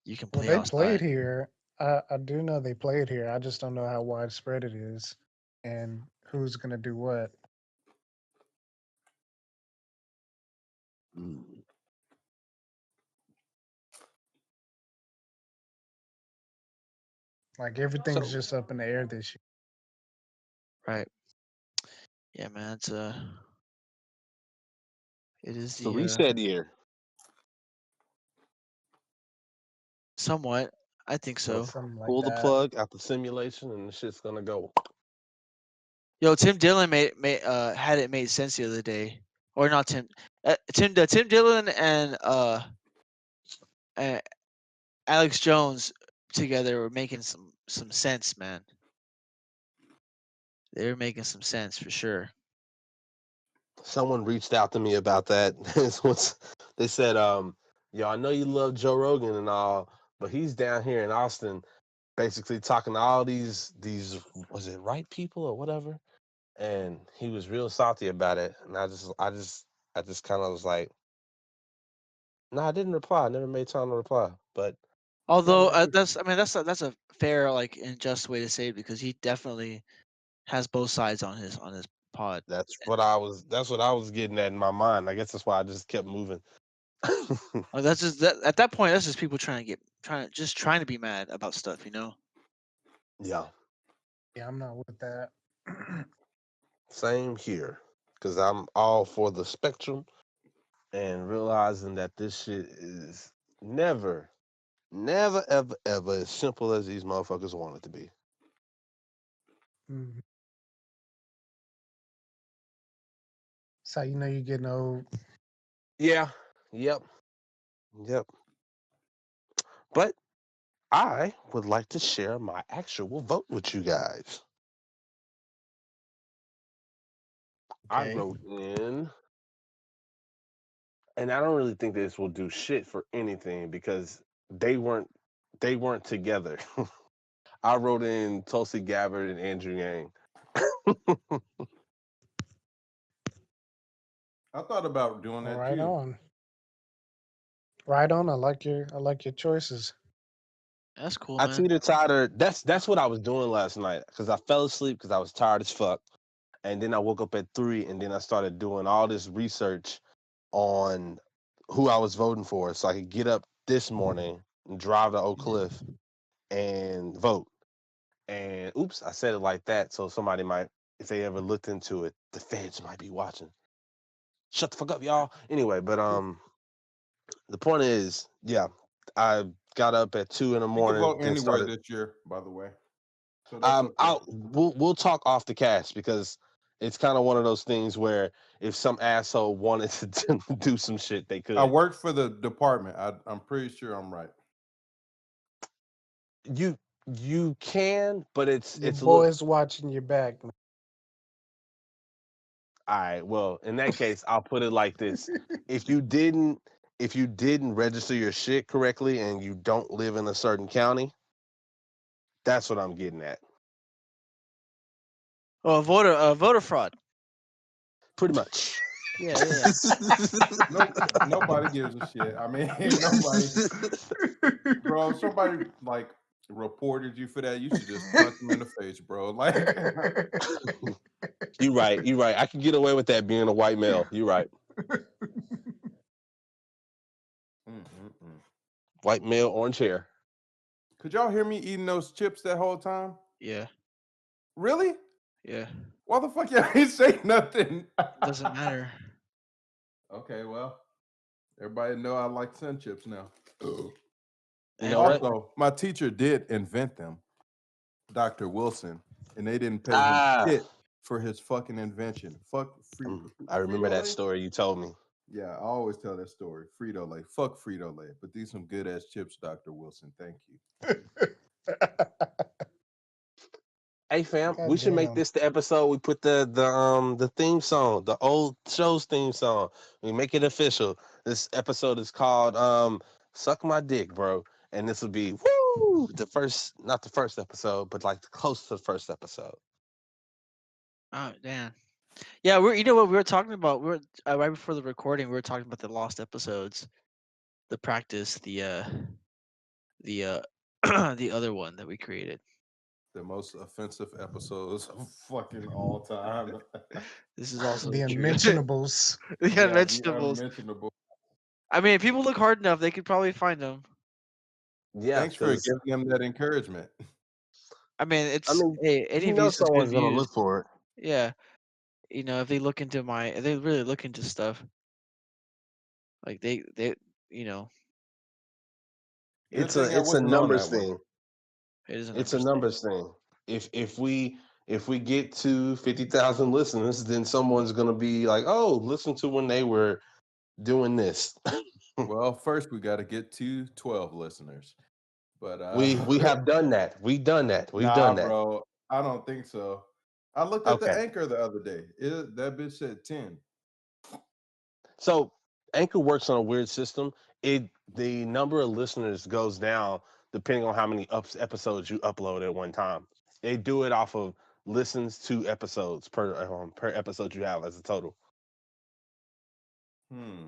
you can Well, play they played outside. here. I do know they played here. I just don't know how widespread it is and who's gonna do what. Mm. Like everything's So just up in the air this year. Right. Yeah, man. It is it's a the reset year. somewhat. I think So so. Something like pull the that. plug out the simulation and the shit's gonna go. Yo, Tim Dillon had it made sense the other day, or not Tim. Tim Dillon and Alex Jones together were making some sense, man. They were making some sense for sure. Someone reached out to me about that. They said, yo, I know you love Joe Rogan and all, but he's down here in Austin basically talking to all these was it right people or whatever? And he was real salty about it. And I just kind of was like, no, I didn't reply. I never made time to reply. But yeah, Although man, that's a fair, like, and just way to say it, because he definitely has both sides on his pod. that's what I was getting at in my mind. I guess that's why I just kept moving. That's just that at that point. That's just people trying to be mad about stuff. Yeah, Yeah, I'm not with that. same here. Cause I'm all for the spectrum and realizing that this shit is never, never, ever, ever as simple as these motherfuckers want it to be. Mhm. So you know you're getting old. Yeah. Yep. Yep. But I would like to share my actual vote with you guys. I Okay. wrote in, and I don't really think this will do shit for anything because they weren't they weren't together. I wrote in Tulsi Gabbard and Andrew Yang. I thought about doing that Right too. on. Right on. I like your choices. That's cool, I man. teeter totter. That's what I was doing last night because I fell asleep because I was tired as fuck, and then I woke up at 3, and then I started doing all this research on who I was voting for, so I could get up this morning and drive to Oak Cliff and vote. And oops, I said it like that, so somebody might, if they ever looked into it, the feds might be watching. Shut the fuck up, y'all. Anyway, but the point is, yeah, I got up at 2 in the You can morning vote and anywhere started. this year, by the way. So that's okay. We'll talk off the cast because it's kind of one of those things where if some asshole wanted to do some shit, they I could. worked for the department. I'm pretty sure I'm right. You can, but it's Your it's a little. boy's watching your back, All right. Well, in that case, I'll put it like this: man. if you didn't if you didn't register your shit correctly and you don't live in a certain county, that's what I'm getting at. Oh, voter fraud. Pretty much. Yeah, yeah, yeah. No, nobody gives a shit. I mean, nobody, bro. If somebody like reported you for that, you should just punch them in the face, bro. Like, You right. You right. I can get away with that being a white male. You right. mm. White male, orange hair. Could y'all hear me eating those chips that whole time? Yeah, Really? yeah. Why the fuck y'all ain't say nothing? Doesn't matter. Okay, well, everybody know I like sun chips now. You And know what? Also, my teacher did invent them, Dr. Wilson, and they didn't pay him Ah, shit for his fucking invention. Fuck I remember Frito that Lay. story you told me. Yeah, I always tell that story. Frito Lay. Fuck Frito Lay. But these some good ass chips, Dr. Wilson. Thank you. Hey fam, we God should make damn. this the episode. We put the theme song, the old show's theme song. We make it official. This episode is called "Suck My Dick, Bro," and this will be woo the first, not the first episode, but like close to the first episode. Oh damn. Yeah, we're you know what we were talking about. We were right before the recording. We were talking about the lost episodes, the practice, the the other one that we created. The most offensive episodes of fucking all time. This is also The true. unmentionables. The Yeah, the unmentionables. unmentionable. I mean, if people look hard enough, they could probably find them. Yeah, Thanks for because giving them that encouragement. I mean, I it's mean, hey, any you know views is good someone's gonna views. look for it. Yeah, if they look into if they really look into stuff, like they you know, Good It's thing a I it's a wasn't on numbers that one. thing. it is a It's a numbers thing. numbers thing. If we get to 50,000 listeners, then someone's gonna be like, "Oh, listen to when they were doing this." Well, first we got to get to 12 listeners. But We have done that. We've done that. We've nah, done that. bro, I don't think so. I looked at the Okay. anchor the other day. That bitch said 10. So Anchor works on a weird system. The number of listeners goes down depending on how many episodes you upload at one time. They do it off of listens to episodes per episode you have as a total. Hmm.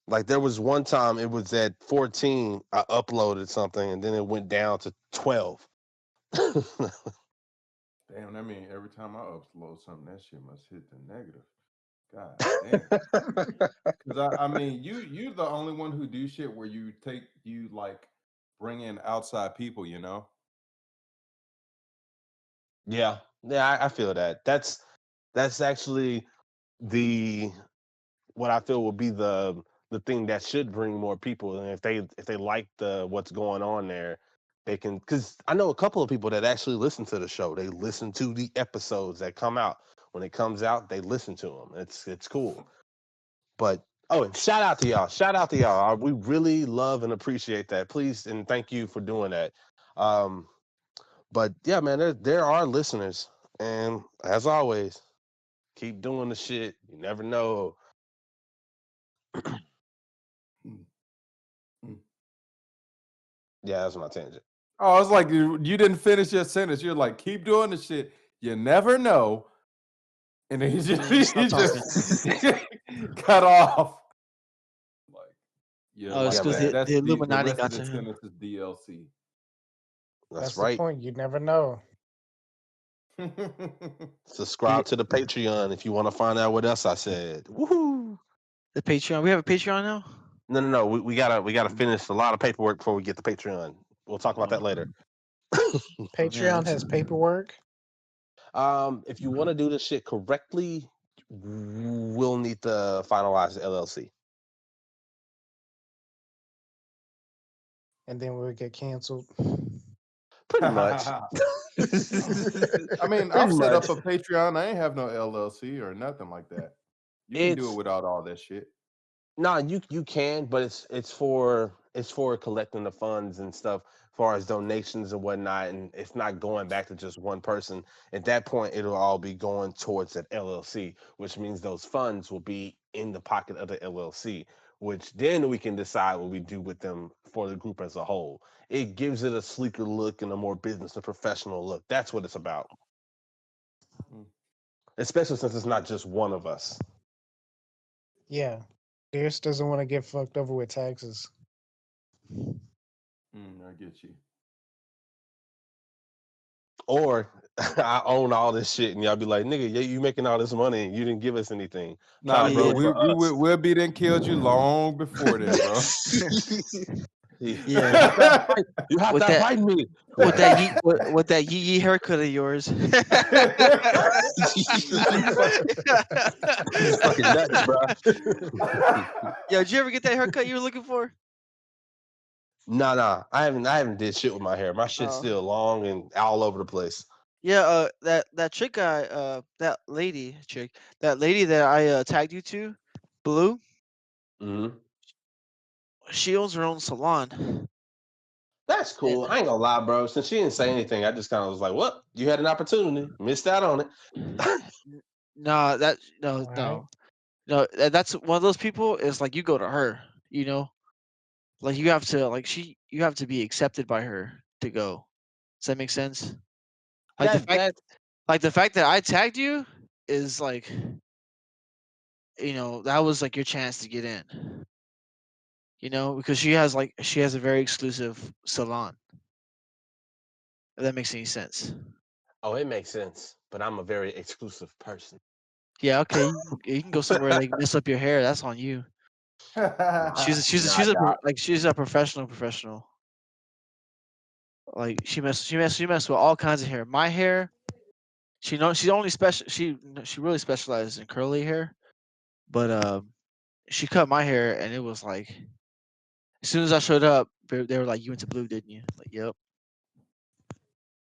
Like there was one time it was at 14, I uploaded something and then it went down to 12. Damn, that mean every time I upload something, that shit must hit the negative. God damn. Because I mean, you're the only one who do shit where you like bring in outside people, you know? Yeah. Yeah, I feel that. That's actually the what I feel will be the thing that should bring more people. And if they like what's going on there, they can, because I know a couple of people that actually listen to the show. They listen to the episodes that come out. When it comes out, they listen to them. It's cool. But oh, and shout out to y'all. Shout out to y'all. We really love and appreciate that. Please and thank you for doing that. Um, but yeah, man, there are listeners, and as always, keep doing the shit. You never know. Mm, mm. Yeah, that's my tangent. Oh, I was like, you didn't finish your sentence. You're like, keep doing the shit. You never know. And then he And then you just, stop he talking. just cut off. Like, you're Oh, it's Yeah, like because that. man. the That's the Illuminati rest of got the to him. sentence is DLC. That's That's the right. point. You never know. He Subscribe to the Patreon if you want to find out what else I said. Woohoo! the Patreon. We have a Patreon now. No, no, no. We gotta finish a lot of paperwork before we get the Patreon. We'll talk about that later. Oh man, Patreon has paperwork. If you want to do this shit correctly, we'll need to finalize the LLC. And then we'll get canceled. Pretty much. I mean, I've Pretty set much. up a Patreon. I ain't have no LLC or nothing like that. You can do it It's without all that shit. No, you can, but it's for collecting the funds and stuff, as far as donations and whatnot, and it's not going back to just one person. At that point, it'll all be going towards that LLC, which means those funds will be in the pocket of the LLC, which then we can decide what we do with them for the group as a whole. It gives it a sleeker look and a more business and professional look. That's what it's about, Mm, especially since it's not just one of us. Yeah. Deers doesn't want to get fucked over with taxes. I get you. Or I own all this shit, and y'all be like, "Nigga, you making all this money, and you didn't give us anything." Trying Nah, to Yeah, do bro, it yeah, for us. we'll be done killed you long before then, bro. you yeah. have to fight. You have With to that, fight me. with that yee yee haircut of yours. You fucking nuts, bro. Yo, did you ever get that haircut you were looking for? Nah. I haven't did shit with my hair. My shit's Oh, still long and all over the place. yeah. That chick that lady that I tagged you to, Blue. Hmm. She owns her own salon. That's And, cool. I ain't gonna lie, bro. Since she didn't say anything, I just kind of was like, "Well, you had an opportunity, missed out on it." no, that no, All right. no, no. That's one of those people. Is like you go to her. You know, like you have to you have to be accepted by her to go. Does that make sense? Like the fact That like the fact that I tagged you is like that was like your chance to get in. Because she has a very exclusive salon. If that makes any sense. oh, it makes sense. But I'm a very exclusive person. Yeah, okay. You can go somewhere they mess up your hair. That's on you. Nah, nah, She's a dog. like she's a professional. Like she messed with all kinds of hair. My hair, she only special she really specializes in curly hair. But she cut my hair and it was like as soon as I showed up, they were like, "You went to blue, didn't you?" Like, "Yep."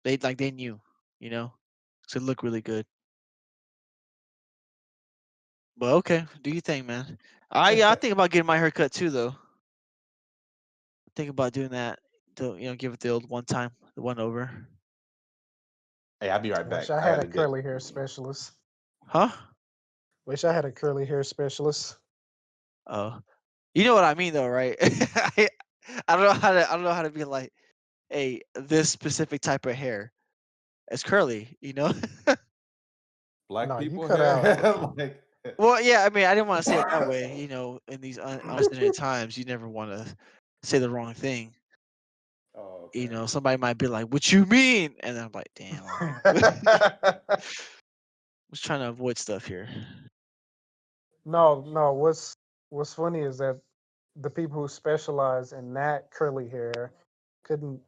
They knew, you know. So it looked really good. But okay, do you think, man? I think about getting my hair cut too, though. Think about doing that. To give it the old one time, the one over. Hey, I'll be right Wish back. I I had a gotta get. curly hair specialist. Huh? Wish I had a curly hair specialist. Oh, you know what I mean, though, right? I don't know how to be like, hey, this specific type of hair. It's curly, you know. Black No, you people cut out. have like. Well, yeah, I mean, I didn't want to say it that way. In these unprecedented times, you never want to say the wrong thing. Oh, okay. Somebody might be like, "What you mean?" And I'm like, "Damn, was trying to avoid stuff here." No, no. What's funny is that the people who specialize in that curly hair couldn't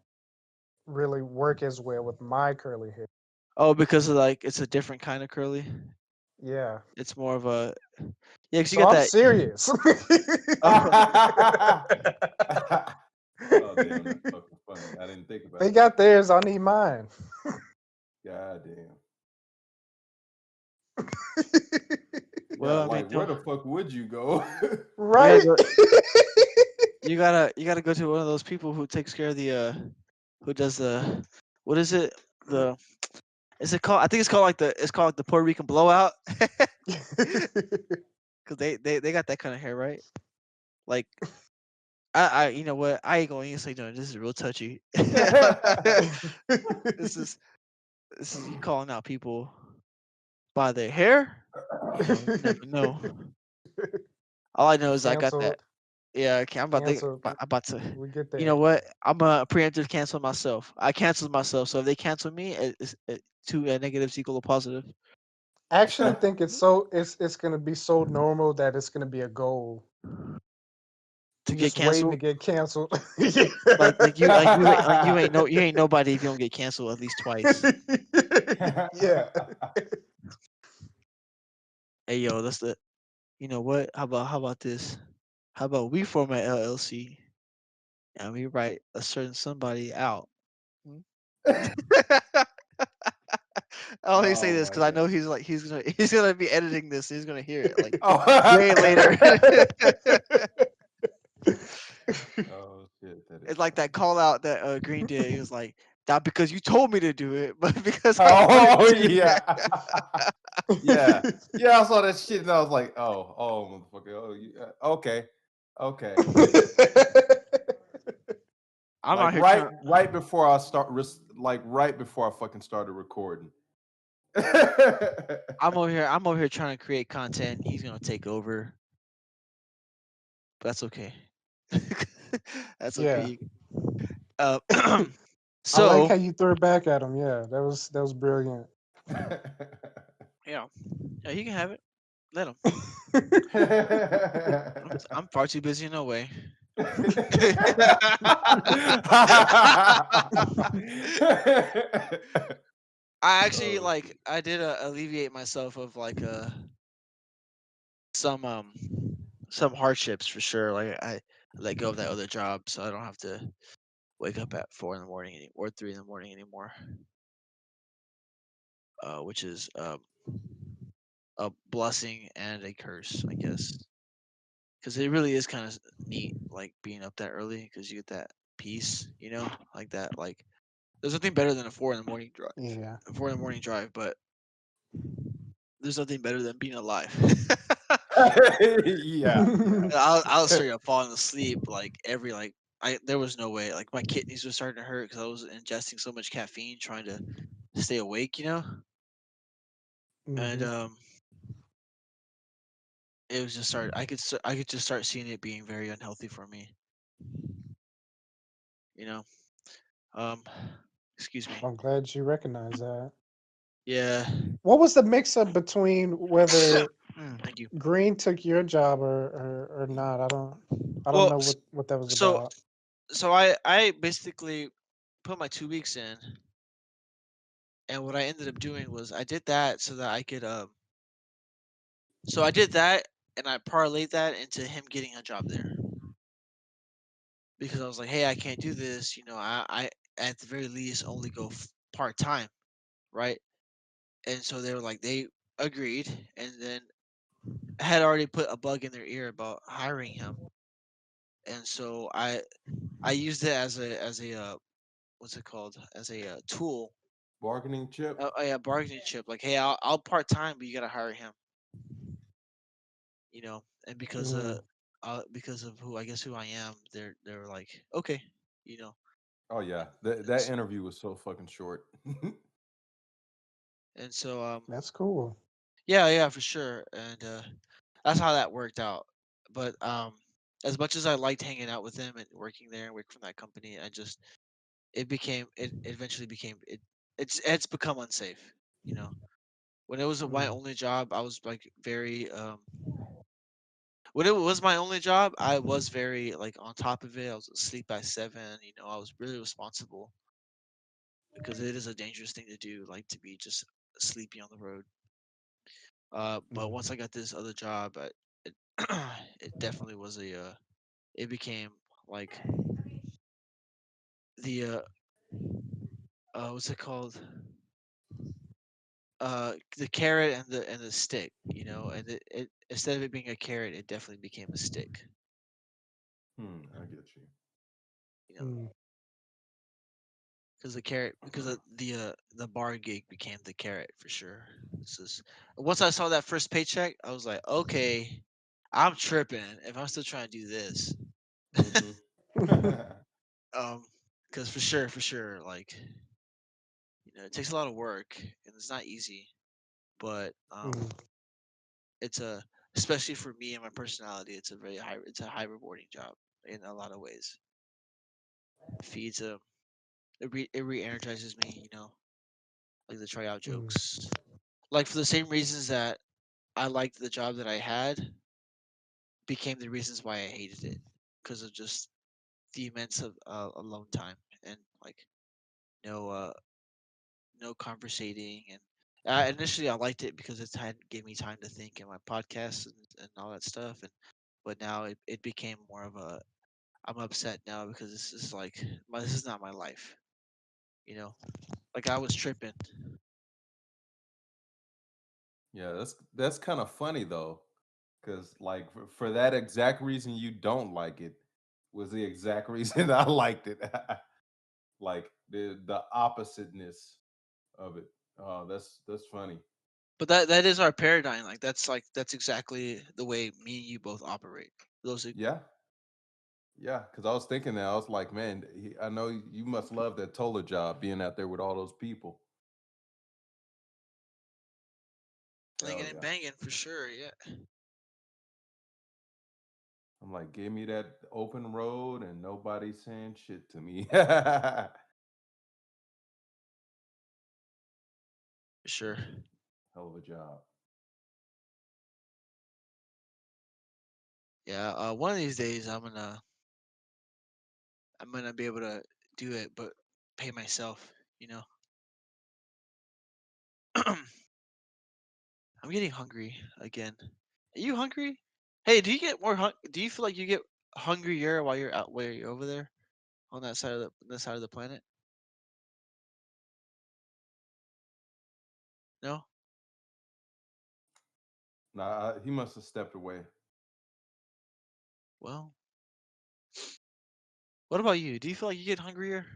really work as well with my curly hair. Oh, because of like it's a different kind of curly. Yeah. It's more of a yeah, because you So got I'm that. serious. Oh, Oh damn, that's fucking funny. I didn't think They about that. got theirs. I need mine. God damn. Yeah, well, I mean, like where the fuck would you go? you gotta Right? go. You gotta go to one of those people who takes care of the who does the what is it the is it called? I think it's called like the Puerto Rican blowout because they got that kind of hair, right? Like I you know what I ain't going to say no. This is real touchy. this is this is you calling out people by their hair. You never know. All I know is I got that. Canceled. Yeah, okay, Canceled. I'm about to. We get You know there. what? I'm a preemptive cancel myself. I canceled myself. So if they cancel me, two negatives equal a positive. I actually think it's gonna be so normal that it's gonna be a goal. To You get just waiting to canceled, get canceled. you ain't nobody if you don't get canceled at least twice. Yeah. Hey yo, that's the. You know what? How about this? How about we form an LLC and we write a certain somebody out? Hmm? I only say Oh this my because I know god. he's gonna be editing this. He's gonna hear it like way later. Oh, oh shit, that is It's like that funny. call out that Green did. He was like, "Not because you told me to do it, but because I wanted Oh to." yeah. Yeah. Yeah, I saw that shit and I was like, oh motherfucker. Oh okay. Okay. I'm Like out here trying. right before I start like right before I fucking started recording. I'm over here trying to create content. He's gonna take over. But that's okay. That's Yeah. okay. Uh, I like how so you threw it back at him. Yeah, that was brilliant. yeah, yeah, he can have it. Let him. I'm far too busy no way. I actually Oh like shit. I did alleviate myself of like some some hardships for sure. Like I let go of that other job, so I don't have to wake up at 4 in the morning or 3 in the morning anymore. Which is a blessing and a curse, I guess, because it really is kind of neat, like being up that early because you get that peace, like that. Like there's nothing better than a 4 in the morning drive, Yeah. but there's nothing better than being alive. Yeah, yeah. I was straight up falling asleep like every like I there was no way like my kidneys were starting to hurt because I was ingesting so much caffeine trying to stay awake. And Hmm. it was just start I could just start seeing it being very unhealthy for me. You know, um, excuse me. I'm glad you recognize that. Yeah. What was the mix up between whether Thank you. Green took your job or not? I don't Well, know what that was so about. I basically put my 2 weeks in, and what I ended up doing was I did that so that I could so I did that and I parlayed that into him getting a job there because I was like, hey, I can't do this. I at the very least only go part time, right? And so they were like, they agreed, and then had already put a bug in their ear about hiring him, and so I used it as a what's it called as a tool, Bargaining chip. a bargaining chip. Like, hey, I'll part time, but you gotta hire him, and Mm, because of who I am, they were like, okay, you know, Oh yeah, that s- interview was so fucking short. and so that's cool. yeah, yeah, for sure, and that's how that worked out. But as much as I liked hanging out with him and working there and working from that company, it eventually became it's become unsafe. You know, when it was my Mm, only job, I was like very when it was my only job, I was very like on top of it. I was asleep by 7. I was really responsible because it is a dangerous thing to do, like to be just sleepy on the road. But once I mhm, got this other job, it it definitely was it became like the what's it called? The carrot and the stick, and it instead of it being a carrot, it definitely became a stick, I get you. you know, mm. because the bar gig became the carrot for sure. This is once I saw that first paycheck, I was like, okay, I'm tripping if I'm still trying to do this. Hmm. um, because for sure, like it takes a lot of work and it's not easy, but Mm, it's a especially for me and my personality, it's a high rewarding job in a lot of ways. It feeds it re-energizes me, like the tryout mm, jokes. Like for the same reasons that I liked the job that I had became the reasons why I hated it because of just the immense of alone time and like no no conversating and initially I liked it because it had gave me time to think in my podcast and all that stuff and but now it became more of a I'm upset now because this is like this is not my life, you know. Like I was tripping. Yeah, that's kind of funny though, because like for that exact reason you don't like it was the exact reason I liked it. Like the oppositeness of it. Oh, that's funny. But that is our paradigm. Like that's exactly the way me and you both operate. Those are, Yeah, yeah. Because I was thinking that I was like, man, I know you must love that Toller job, being out there with all those people. slinging Hell and yeah. banging for sure. Yeah, I'm like, give me that open road and nobody saying shit to me. Hell for sure. of a job. Yeah. One of these days I'm gonna be able to do it, but pay myself. You know. I'm getting hungry again. Are you hungry? Hey, do you get do you feel like you get hungrier while you're out where you're over there on that side of the planet? No. Nah, he must have stepped away. Well, What about you? Do you feel like you get hungrier?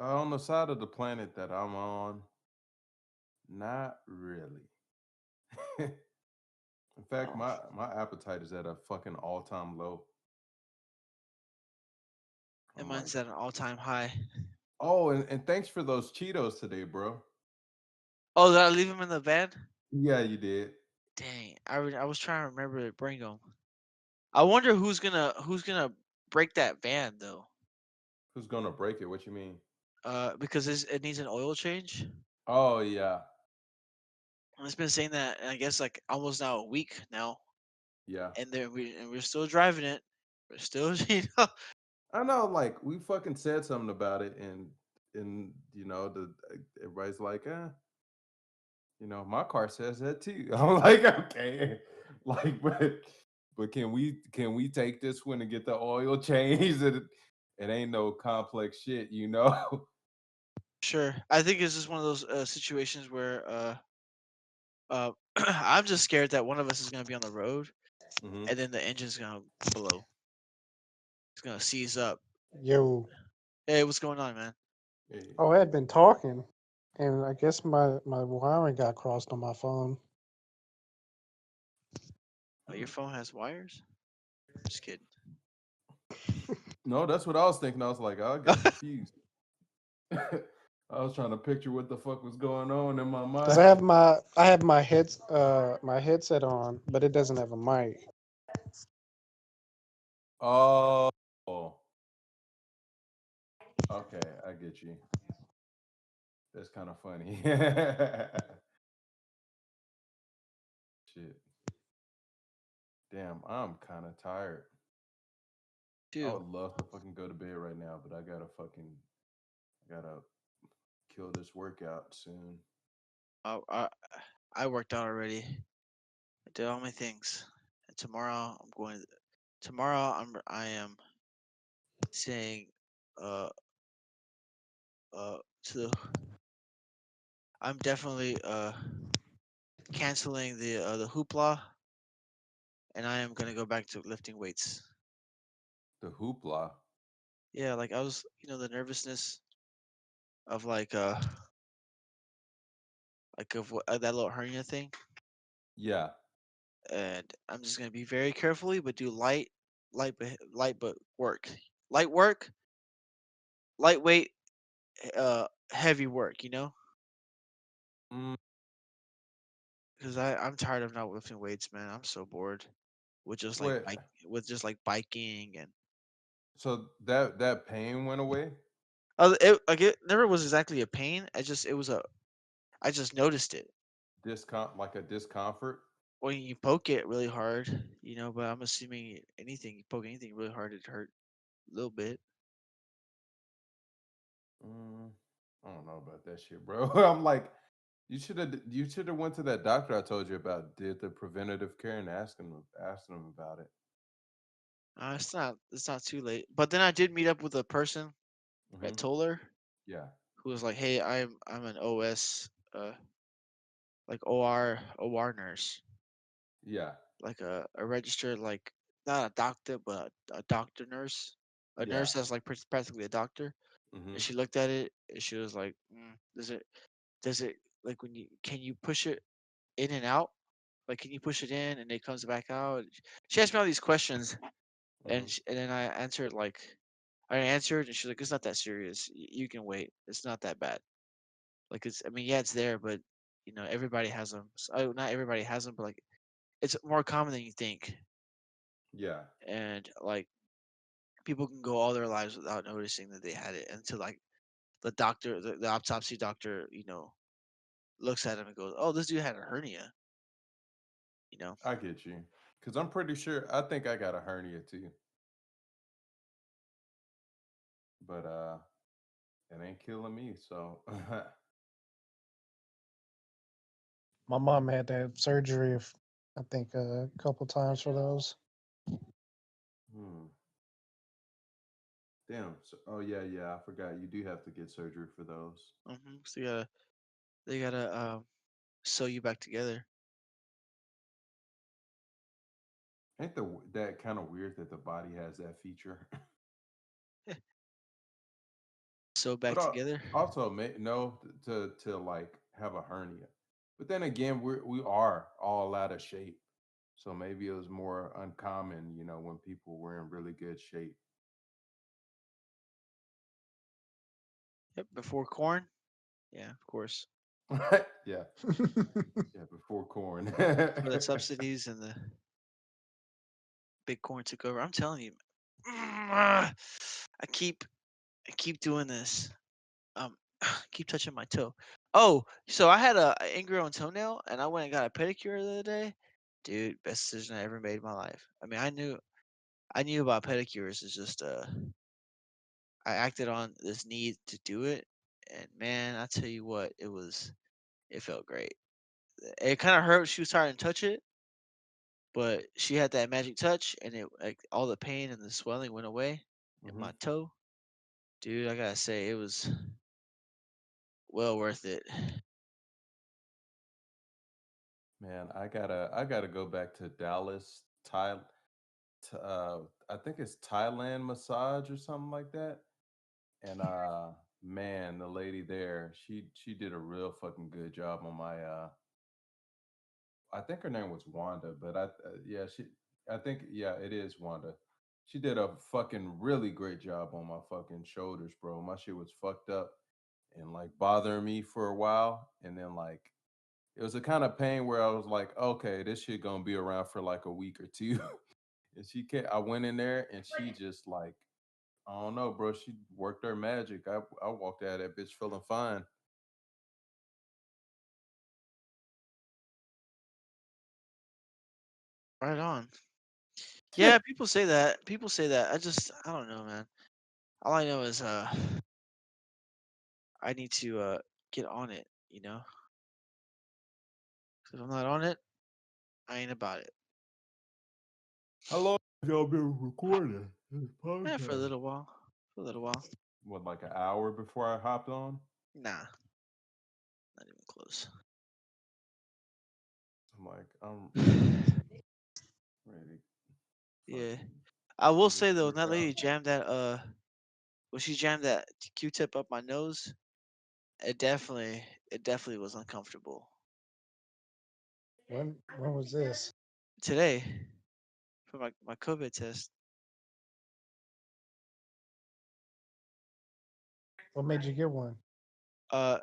On the side of the planet that I'm on, not really. In fact, Oh, my appetite is at a fucking all time low. and I'm like, mine's at an all-time high. oh, and thanks for those Cheetos today, bro. Oh, did I leave him in the van? Yeah, you did. Dang, I was trying to remember to bring them. I wonder who's gonna break that van though. Who's gonna break it? What you mean? Because it needs an oil change. Oh yeah, And it's been saying that, I guess like almost now a week now, yeah. and we're still driving it. We're still, you know, I know, like we fucking said something about it, and the everybody's like, my car says that too. I'm like, okay, like, but can we take this one and get the oil changed? It ain't no complex shit, you know. sure. I think it's just one of those situations where I'm just scared that one of us is gonna be on the road, Hmm. and then the engine's gonna blow. It's gonna seize up. Yo, Hey, what's going on, man? oh, I had been talking, and I guess my wiring got crossed on my phone. Oh, your phone has wires? Just kidding. No, that's what I was thinking. I was like, I got confused. I was trying to picture what the fuck was going on in my Cause mind. I have my headset on, but it doesn't have a mic. Oh, okay, I get you. That's kind of funny. Shit. Damn, I'm kind of tired. I Too. would love to fucking go to bed right now, but I gotta kill this workout soon. I, I I worked out already. I did all my things. And tomorrow I'm going. Tomorrow I am saying uh to the. I'm definitely canceling the hoopla, and I am gonna go back to lifting weights. The hoopla. Yeah, like I was, the nervousness of like of what, that little hernia thing, Yeah. and I'm just gonna be very carefully, but do light but work, light work, lightweight, heavy work. Mm, Because I'm tired of not lifting weights, man. I'm so bored wait. with just like biking and So that pain went away? it never was exactly a pain. I just noticed it Like a discomfort? when you poke it really hard, But I'm assuming anything you poke anything really hard, it hurt a little bit. Mm, I don't know about that shit, bro. I'm like, you should have went to that doctor I told you about. Did the preventative care and asked him about it. It's not too late. But then I did meet up with a person at Hmm. Toller Yeah. who was like, "Hey, I'm an OS like OR nurse." Yeah. Like a registered like not a doctor but a doctor nurse, a Yeah. nurse that's like practically a doctor. And Hmm. she looked at it and she was like, does it like when you can you push it in and out, like can you push it in and it comes back out? She asked me all these questions, Hmm. and then I answered like I answered and she's like, it's not that serious, you can wait, it's not that bad. Like it's, I mean, yeah, it's there, but everybody has them. Not everybody has them, but like it's more common than you think. Yeah. And like people can go all their lives without noticing that they had it until like the autopsy doctor, looks at him and goes, "Oh, this dude had a hernia." You know, I get you. Cause I'm pretty sure I think I got a hernia too. But it ain't killing me, so My mom had to have surgery, I think, a couple times for those. hmm. Damn. So, oh yeah, yeah, I forgot you do have to get surgery for those. so they gotta sew you back together. Ain't that kind of weird that the body has that feature? Sew back But together. also, no, to like have a hernia. But then again, we are all out of shape, so maybe it was more uncommon, when people were in really good shape. Yep, before corn. Yeah, of course. Yeah, yeah, before corn. Before the subsidies and the big corn took over. I'm telling you, I keep I keep doing this. Keep touching my toe. Oh, so I had a ingrown toenail, and I went and got a pedicure the other day. Dude, best decision I ever made in my life. I mean, I knew about pedicures. It's just I acted on this need to do it, and man, I tell you what, it felt great. It kind of hurt when she was starting to touch it, but she had that magic touch, and it like all the pain and the swelling went away in Hmm. my toe. Dude, I gotta say, it was well worth it. Man, I gotta go back to Dallas, t- uh, I think it's Thailand massage or something like that. And man, the lady there, she did a real fucking good job on my I think her name was Wanda, but yeah, I think yeah, it is Wanda. She did a fucking really great job on my fucking shoulders, bro. My shit was fucked up and like bothering me for a while, and then like it was a kind of pain where I was like, okay, this shit gonna be around for like a week or two. And I went in there and she just like, I don't know, bro. She worked her magic. I walked out of that bitch feeling fine. Right on. Yeah, people say that. People say that. I don't know, man. All I know is I need to get on it, you know? 'Cause if I'm not on it, I ain't about it. How long have y'all been recording this For a podcast? little while. For a little while. What, like an hour before I hopped on? Nah, not even close. I'm like, I'm ready to Yeah. fucking I will figure say some though, when shit that out. lady jammed that when she jammed that Q-tip up my nose, it definitely was uncomfortable. when was this? Today for my COVID test. What made you get one? Uh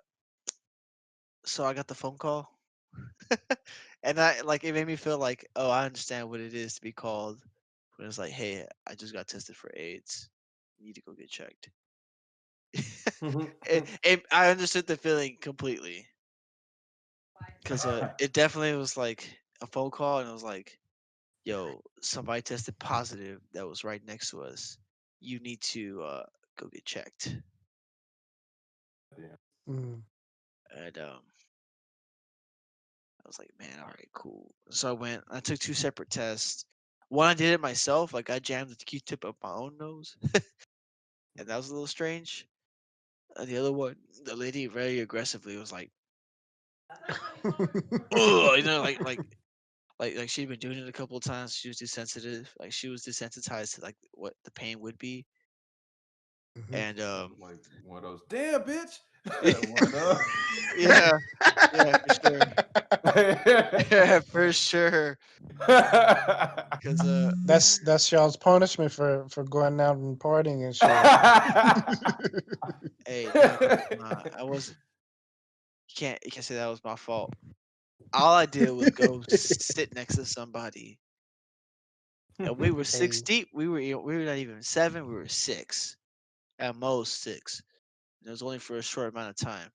so I got the phone call and I like it made me feel like, oh, I understand what it is to be called when it's like, hey, I just got tested for AIDS. You need to go get checked. I understood the feeling completely because it definitely was like a phone call, and it was like, yo, somebody tested positive that was right next to us. You need to go get checked. Yeah. Mm. And I was like, man, all right, cool. So I went. I took two separate tests. One I did it myself. Like I jammed the Q-tip up my own nose, and that was a little strange. And the other one, the lady very aggressively was like, "Ugh," like she'd been doing it a couple of times. She was desensitive. Like she was desensitized to like what the pain would be. Mhm. And Like one of those, damn bitch. One of those. yeah, yeah, for sure. Yeah, for sure. Because That's y'all's punishment for going out and partying and shit. hey, nah, I wasn't. You can't say that was my fault. All I did was go sit next to somebody, and we were six Hey, deep. We were not even seven. We were six at most six. And it was only for a short amount of time.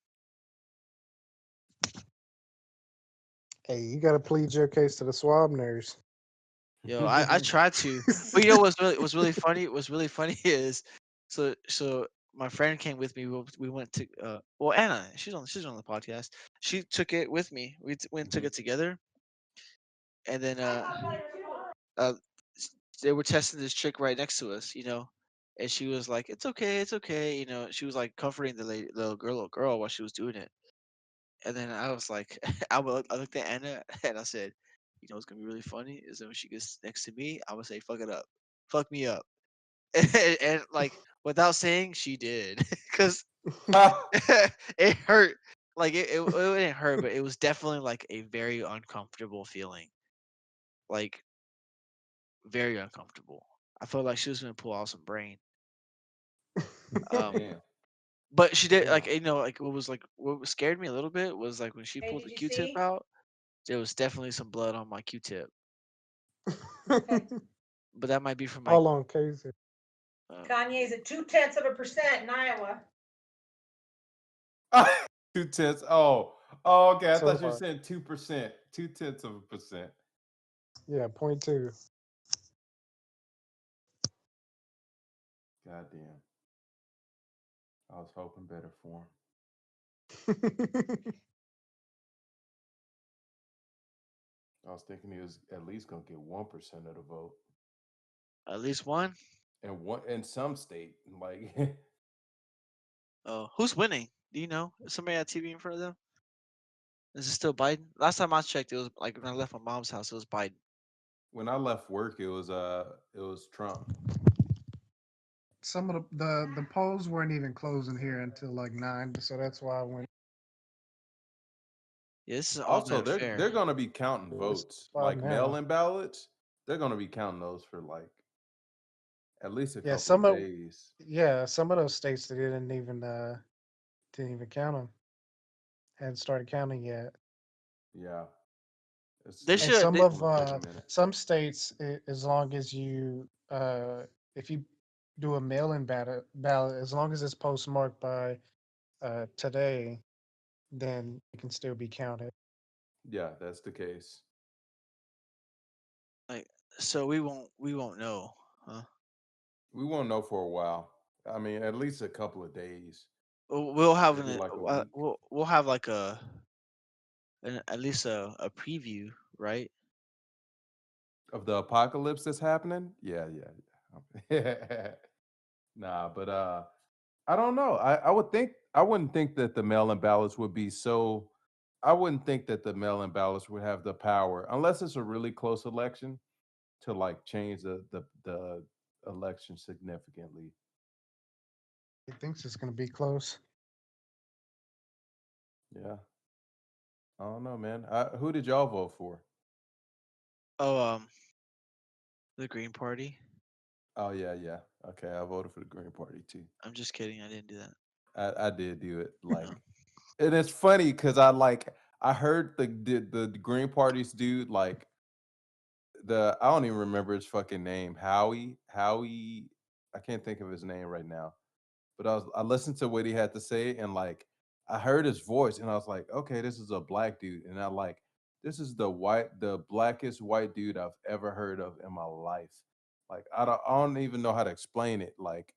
hey, you gotta plead your case to the swab nurse. Yo, I tried to, but you know what's really funny? What's really funny is so my friend came with me. We went to well, Anna, she's on the podcast. She took it with me. Went and took Mhm. it together, and then uh they were testing this chick right next to us, and she was like, "It's okay, it's okay," She was like comforting the lady, the little girl while she was doing it, and then I was like, I looked at Anna and I said, what's gonna be really funny is that when she gets next to me, I would say, "Fuck it up, fuck me up," and like without saying she did, because it hurt. Like it didn't hurt, but it was definitely like a very uncomfortable feeling. Like very uncomfortable. I felt like she was gonna pull out some brain. Um, Damn. but she did like Damn. like what scared me a little bit was like when she Hey, pulled did the you Q-tip see? out, there was definitely some blood on my Q-tip. Okay. But that might be from my Hold on, Casey. um, Kanye's at 0.2% in Iowa. 2/10. Oh, okay. I So thought you were saying 2%. 0.2%. yeah, point two. Goddamn. I was hoping better for him. I was thinking he was at least gonna get 1% of the vote, at least one. and one in some state, like Oh, who's winning? Do you know? Is somebody at TV in front of them? Is it still Biden? Last time I checked, it was like when I left my mom's house, it was Biden. when I left work, it was Trump. Some of the polls weren't even closing here until like 9, so that's why I went. Yeah, this is all Also, good they're affair. gonna be counting It's votes, five like now. mail-in ballots. They're gonna be counting those for like at least a Yeah, couple of days. some of those states that didn't even count them. Hadn't started counting yet. Yeah, They And it's should. some They, of gonna take a minute. some states, as long as you if you do a mail-in ballot, as long as it's postmarked by today, then it can still be counted. Yeah, that's the case. like, so we won't know, huh? We won't know for a while. I mean, at least a couple of days, We'll have maybe like a week we'll have like at least a preview, right? of the apocalypse that's happening. Yeah, yeah. Nah, but I don't know. I wouldn't think that the mail-in ballots would be so. I wouldn't think that the mail-in ballots would have the power, unless it's a really close election, to like change the election significantly. He thinks it's going to be close. Yeah, I don't know, man. Who did y'all vote for? Oh, the Green Party. Oh yeah, yeah. Okay, I voted for the Green Party too. I'm just kidding. I didn't do that. I did do it. Like, Oh. and it's funny because I heard the Green Party's dude like I don't even remember his fucking name. Howie. I can't think of his name right now. But I listened to what he had to say and like I heard his voice and I was like, okay, this is a black dude. And I like this is the blackest white dude I've ever heard of in my life. Like I don't even know how to explain it. Like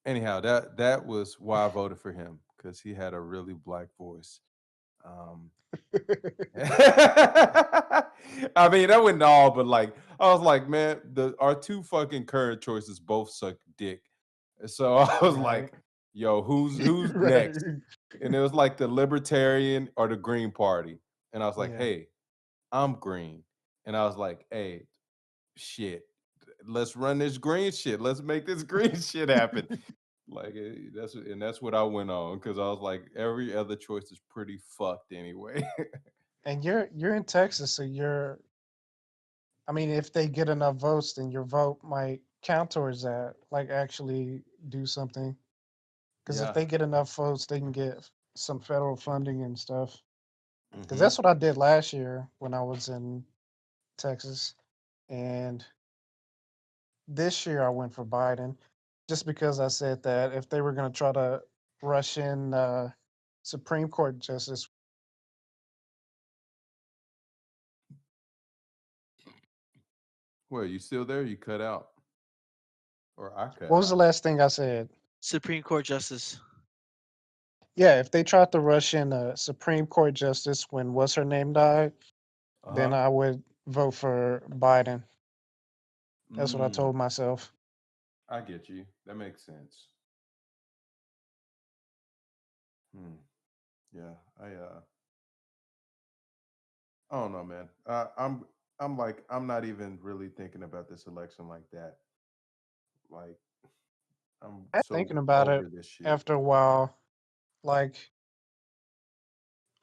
anyhow, that was why I voted for him because he had a really black voice. Um, I mean, that wasn't all, but like, I was like, man, our two fucking current choices both suck dick. And so I was Right. like, yo, who's Right. next? And it was like the Libertarian or the Green Party. And I was like, Yeah. hey, I'm green. And I was like, hey, shit, let's run this green shit. Let's make this green shit happen. Like that's what I went on because I was like, every other choice is pretty fucked anyway. And you're in Texas, so I mean, if they get enough votes, then your vote might count towards that. Like actually do something. Because if Yeah. they get enough votes, they can get some federal funding and stuff. Because Hmm. that's what I did last year when I was in Texas, and this year I went for Biden, just because I said that if they were going to try to rush in Supreme Court justice. Well, you still there? You cut out, or I cut What was the out. last thing I said? Supreme Court justice. Yeah, if they tried to rush in a Supreme Court justice when what's her name died, Uh then huh. I would vote for Biden. That's what I Mm, told myself. I get you. That makes sense. Hmm. Yeah. I don't know, man. I'm like I'm not even really thinking about this election like that. Like I'm I'm so thinking about it over this shit. after a while. Like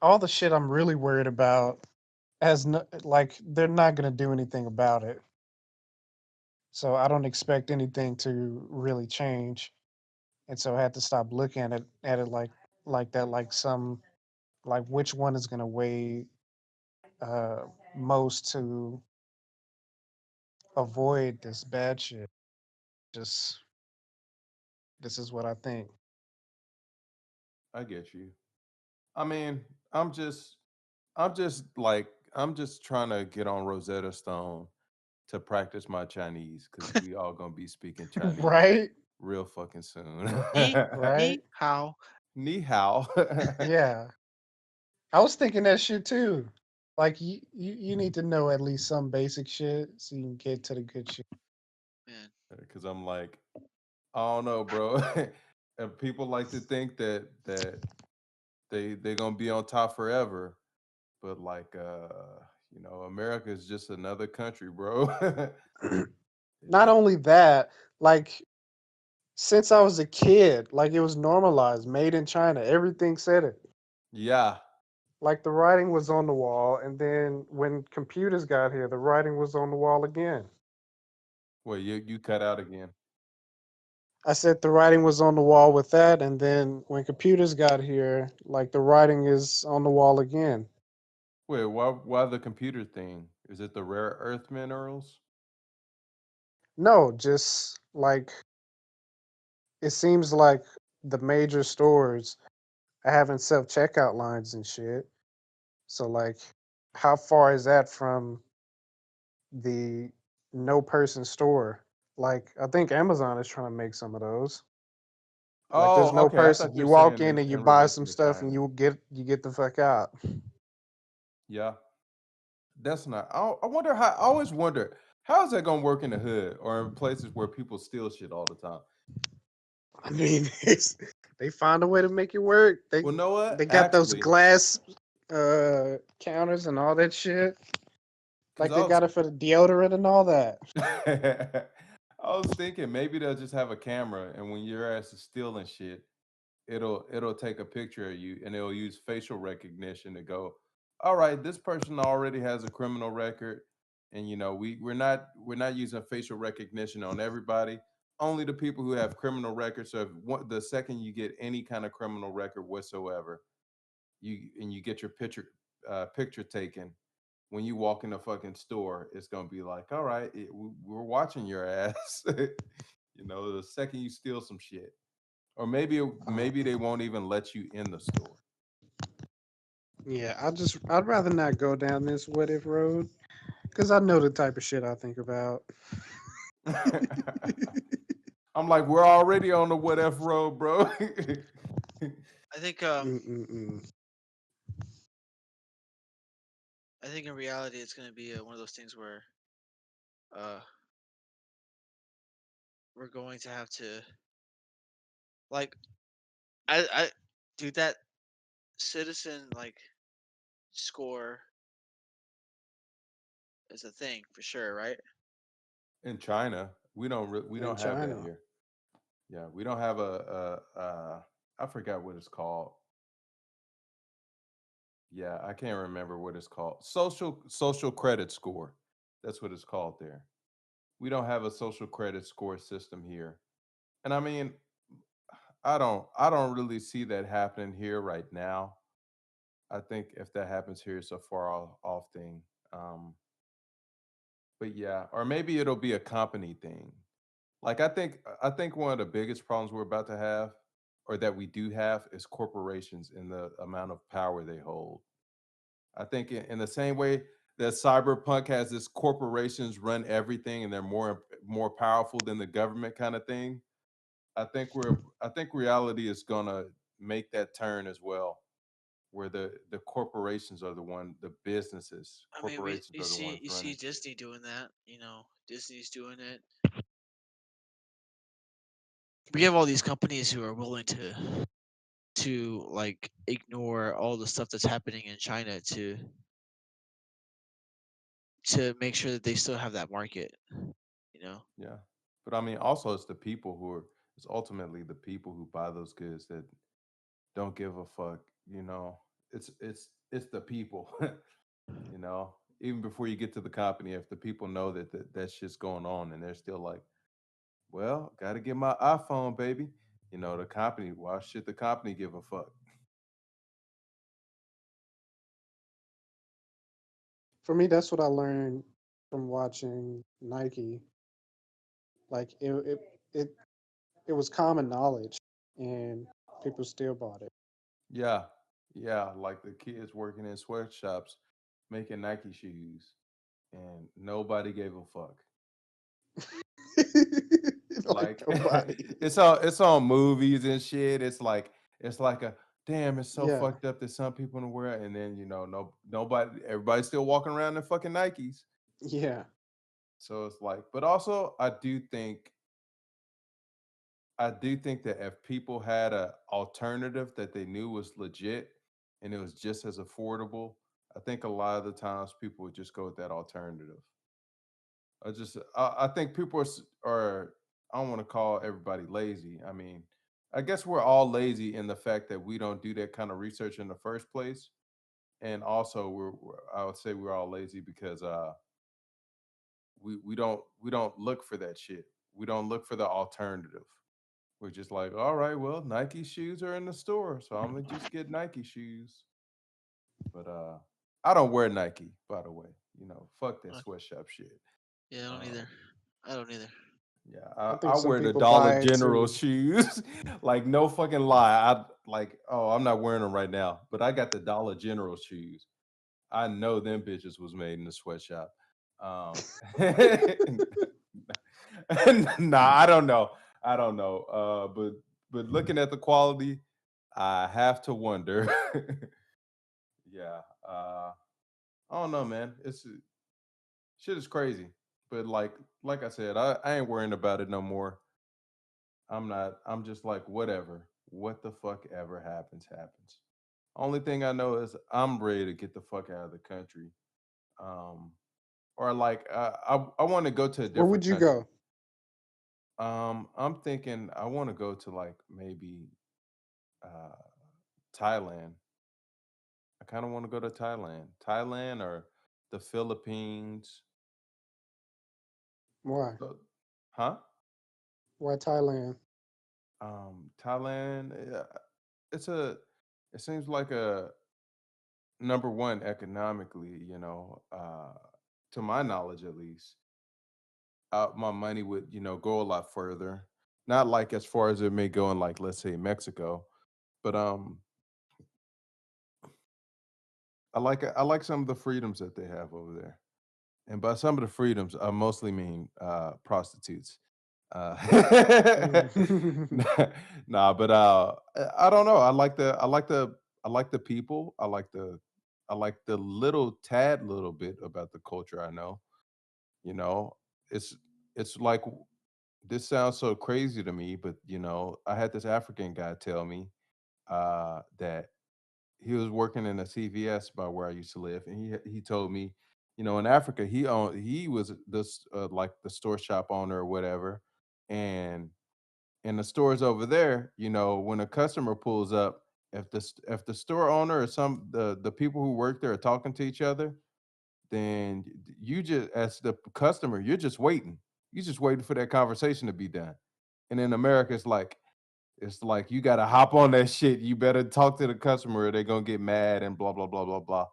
all the shit I'm really worried about has no, like they're not gonna do anything about it. So I don't expect anything to really change. And so I had to stop looking at it like that, like some like which one is gonna weigh uh most to avoid this bad shit. Just this is what I think. I get you. I mean, I'm just, I'm just like, I'm just trying to get on Rosetta Stone to practice my Chinese because we all gonna be speaking Chinese Right? real fucking soon. Right? Ni hao. Ni hao. Yeah. I was thinking that shit too. Like you need to know at least some basic shit so you can get to the good shit. Man. Because I'm like, I don't know, bro. And people like to think that they gonna be on top forever, but like, America is just another country, bro. Not It's only that, like since I was a kid, like it was normalized, made in China. Everything said it. yeah. Like the writing was on the wall, and then when computers got here, the writing was on the wall again. Well, you cut out again. I said the writing was on the wall with that, and then when computers got here, like the writing is on the wall again. Wait, why the computer thing? Is it the rare earth minerals? No, just like it seems like the major stores are having self checkout lines and shit. So like, how far is that from the no person store? Like, I think Amazon is trying to make some of those. Like, there's Oh, no okay. I person. thought you were You walk saying in and you in buy relation some to stuff and China. you get the fuck out. Yeah, that's not. I wonder how. I always wonder how is that gonna work in the hood or in places where people steal shit all the time. I mean, they find a way to make it work. They Well, know what? they got those Actually, glass counters and all that shit. because Like they got it for the deodorant and all that. I was thinking maybe they'll just have a camera, and when your ass is stealing shit, it'll take a picture of you, and it'll use facial recognition to go, all right, this person already has a criminal record, and we're not using facial recognition on everybody. Only the people who have criminal records. So the second you get any kind of criminal record whatsoever, you get your picture taken when you walk in a fucking store, it's gonna be like, all right, we're watching your ass. The second you steal some shit, or maybe they won't even let you in the store. Yeah, I'd rather not go down this what if road because I know the type of shit I think about. I'm like, we're already on the what if road, bro. I think Mm-mm-mm. I think in reality it's gonna be one of those things where uh we're going to have to like I do that citizen like score is a thing for sure, right? In China, we In don't have that China, here. Yeah, we don't have I forgot what it's called. Yeah, I can't remember what it's called. Social credit score. That's what it's called there. We don't have a social credit score system here. And I mean, I don't really see that happening here right now. I think if that happens here, it's a far off thing. Um, but yeah, or maybe it'll be a company thing. Like I think one of the biggest problems we're about to have, or that we do have, is corporations and the amount of power they hold. I think in the same way that cyberpunk has this corporations run everything and they're more powerful than the government kind of thing. I think reality is gonna make that turn as well, where the corporations are the businesses. I mean, we Corporations are the ones you see running shit. Disney doing that. Disney's doing it. We have all these companies who are willing to like ignore all the stuff that's happening in China to make sure that they still have that market. You know, Yeah. But I mean, also it's the people who are It's ultimately the people who buy those goods that don't give a fuck. You know, it's the people. You know, even before you get to the company, if the people know that shit's going on, and they're still like, well, got to get my iPhone, baby. You know, the company. Why should the company give a fuck? For me, that's what I learned from watching Nike. Like it it was common knowledge, and people still bought it. Yeah, yeah. Like the kids working in sweatshops making Nike shoes, and nobody gave a fuck. Like Like nobody. it's on movies and shit. It's like a damn. It's so Yeah, fucked up that some people in the world, and then nobody, everybody's still walking around in fucking Nikes. yeah. So it's like, but also I do think that if people had a alternative that they knew was legit and it was just as affordable, I think a lot of the times people would just go with that alternative. I think people are I don't want to call everybody lazy. I mean, I guess we're all lazy in the fact that we don't do that kind of research in the first place, and also I would say we're all lazy because we don't look for that shit. We don't look for the alternative. We're just like, all right, well, Nike shoes are in the store, so I'm gonna just get Nike shoes. But I don't wear Nike, by the way. Fuck that Uh, sweatshop shit. Yeah, I don't Um, either. I don't either. yeah, I I think some wear the people Dollar buy it General too. shoes. Like no fucking lie. Oh, I'm not wearing them right now, but I got the Dollar General shoes. I know them bitches was made in the sweatshop. Um, nah, I don't know. I don't know. But looking at the quality, I have to wonder. Yeah. I don't know, man. Shit is crazy. But like I said, I ain't worrying about it no more. I'm not. I'm just like whatever. What the fuck ever happens, happens. Only thing I know is I'm ready to get the fuck out of the country. Um, or like I want to go to a Where would different you country. go? I'm thinking I want to go to like maybe uh Thailand. I kind of want to go to Thailand or the Philippines. Why? Huh? Why Thailand? Thailand. It's a. It seems like a number one economically. To my knowledge at least, my money would go a lot further. Not like as far as it may go in like let's say Mexico, but I like some of the freedoms that they have over there. And by some of the freedoms, I mostly mean prostitutes. Uh, Mm. nah, but I don't know. I like the people. I like the little tad little bit about the culture I know. You know, it's it's like this sounds so crazy to me, but I had this African guy tell me that he was working in a CVS by where I used to live, and he told me, in Africa he was this like the store shop owner or whatever, and in the stores over there, when a customer pulls up, if the store owner or the people who work there are talking to each other, then you just as the customer, you're just waiting. You're just waiting for that conversation to be done. And in America, it's like you gotta hop on that shit. You better talk to the customer or they're gonna get mad and blah blah blah blah blah.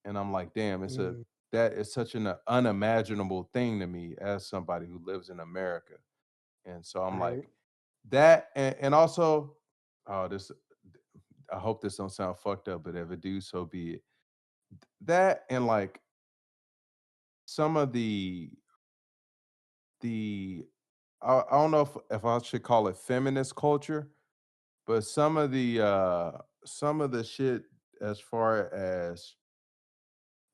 And I'm like, damn, Mm, that is such an unimaginable thing to me as somebody who lives in America. And so I'm right. like that, and also, oh, this. I hope this don't sound fucked up, but if it do, so be it. That and like some of the I don't know if I should call it feminist culture, but some of the shit as far as